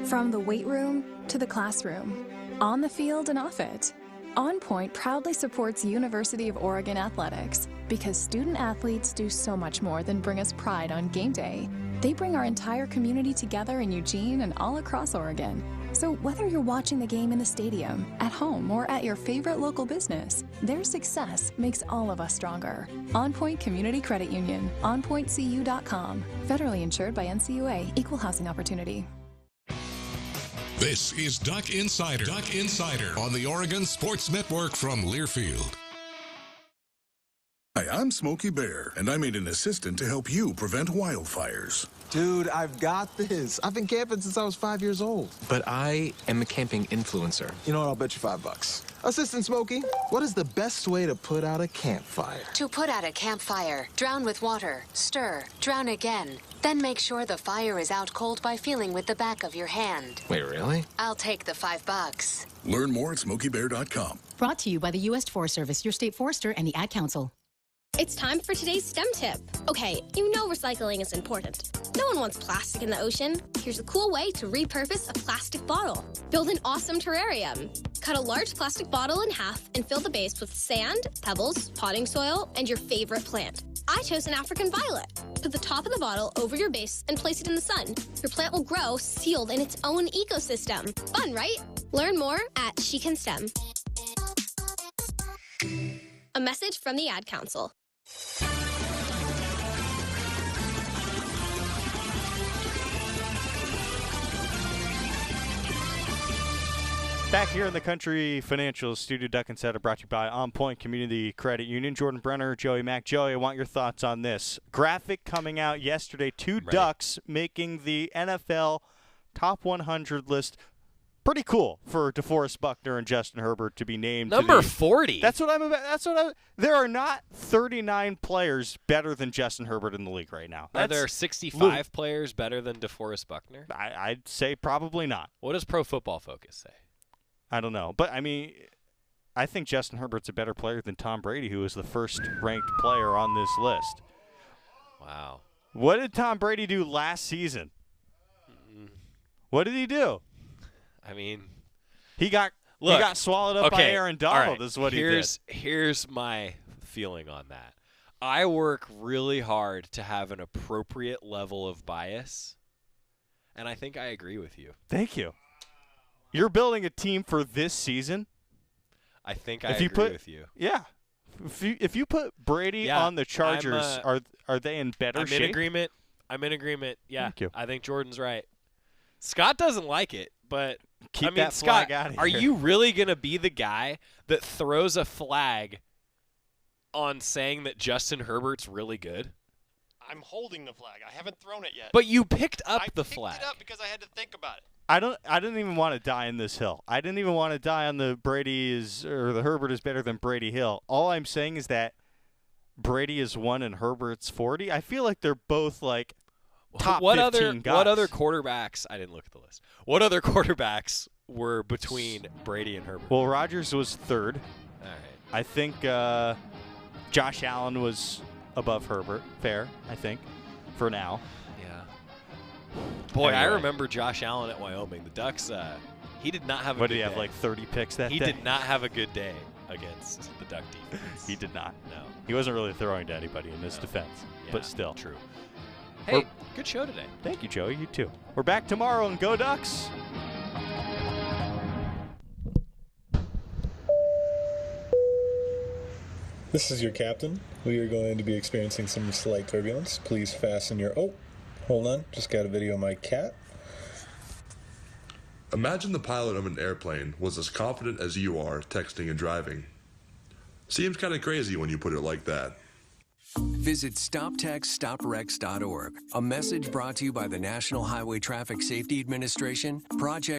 Speaker 10: From the weight room to the classroom, on the field and off it, On Point proudly supports University of Oregon athletics because student athletes do so much more than bring us pride on game day. They bring our entire community together in Eugene and all across Oregon. So whether you're watching the game in the stadium, at home, or at your favorite local business, their success makes all of us stronger. On Point Community Credit Union, onpointcu.com. Federally insured by NCUA, Equal Housing Opportunity.
Speaker 3: This is Duck Insider. Duck Insider on the Oregon Sports Network from Learfield.
Speaker 5: Hi, I'm Smokey Bear, and I made an assistant to help you prevent wildfires.
Speaker 14: Dude, I've got this. I've been camping since I was 5 years old.
Speaker 15: But I am a camping influencer.
Speaker 14: You know what? I'll bet you $5. Assistant Smokey, what is the best way to put out a campfire?
Speaker 16: To put out a campfire, drown with water, stir, drown again. Then make sure the fire is out cold by feeling with the back of your hand.
Speaker 15: Wait, really?
Speaker 16: I'll take the $5.
Speaker 5: Learn more at SmokeyBear.com.
Speaker 17: Brought to you by the U.S. Forest Service, your state forester, and the Ad Council.
Speaker 18: It's time for today's STEM tip. Okay, you know recycling is important. No one wants plastic in the ocean. Here's a cool way to repurpose a plastic bottle. Build an awesome terrarium. Cut a large plastic bottle in half and fill the base with sand, pebbles, potting soil, and your favorite plant. I chose an African violet. Put the top of the bottle over your base and place it in the sun. Your plant will grow sealed in its own ecosystem. Fun, right? Learn more at She Can STEM. A message from the Ad Council.
Speaker 8: Back here in the Country Financial Studio, Duck Insider brought to you by On Point Community Credit Union. Jordan Brenner, Joey Mack. Joey, I want your thoughts on this. Graphic coming out yesterday. Two Ducks making the NFL Top 100 list. Pretty cool for DeForest Buckner and Justin Herbert to be named.
Speaker 27: Number 40.
Speaker 8: That's what I'm about. There are not 39 players better than Justin Herbert in the league right now.
Speaker 27: Are there 65 players better than DeForest Buckner?
Speaker 8: I'd say probably not.
Speaker 27: What does Pro Football Focus say?
Speaker 8: I don't know. But, I mean, I think Justin Herbert's a better player than Tom Brady, who was the first-ranked player on this list.
Speaker 27: Wow.
Speaker 8: What did Tom Brady do last season? What did he do?
Speaker 27: I mean,
Speaker 8: he got swallowed up by Aaron Donald is what he did.
Speaker 27: Here's my feeling on that. I work really hard to have an appropriate level of bias, and I think I agree with you.
Speaker 8: Thank you. You're building a team for this season?
Speaker 27: I think I agree with you.
Speaker 8: Yeah. If you put Brady on the Chargers, are they in better shape?
Speaker 27: I'm in agreement. Yeah.
Speaker 8: Thank you.
Speaker 27: I think Jordan's right. Scott doesn't like it, but
Speaker 8: keep
Speaker 27: that
Speaker 8: Scott,
Speaker 27: flag
Speaker 8: out of here.
Speaker 27: Are you really going to be the guy that throws a flag on saying that Justin Herbert's really good?
Speaker 28: I'm holding the flag. I haven't thrown it yet.
Speaker 27: But you picked up the flag.
Speaker 28: I picked it up because I had to think about it.
Speaker 8: I didn't even want to die in this hill. I didn't even want to die on the the Herbert is better than Brady hill. All I'm saying is that Brady is 1 and Herbert's 40. I feel like they're both like top 15 guys.
Speaker 27: What other quarterbacks? I didn't look at the list. What other quarterbacks were between Brady and Herbert?
Speaker 8: Well, Rodgers was 3rd.
Speaker 27: All right.
Speaker 8: I think Josh Allen was above Herbert. Fair, I think, for now.
Speaker 27: Boy,
Speaker 8: anyway.
Speaker 27: I remember Josh Allen at Wyoming. The Ducks, he did not have a good day.
Speaker 8: What did he have, like 30 picks that day?
Speaker 27: He did not have a good day against the Duck defense.
Speaker 8: He did not.
Speaker 27: No.
Speaker 8: He wasn't really throwing to anybody in his defense, but still.
Speaker 27: True. Hey, good show today.
Speaker 8: Thank you, Joey. You too. We're back tomorrow and Go Ducks.
Speaker 29: This is your captain. We are going to be experiencing some slight turbulence. Please fasten your... Oh, hold on. Just got a video of my cat.
Speaker 30: Imagine the pilot of an airplane was as confident as you are texting and driving. Seems kind of crazy when you put it like that.
Speaker 31: Visit StopTextStopWrecks.org. A message brought to you by the National Highway Traffic Safety Administration, Project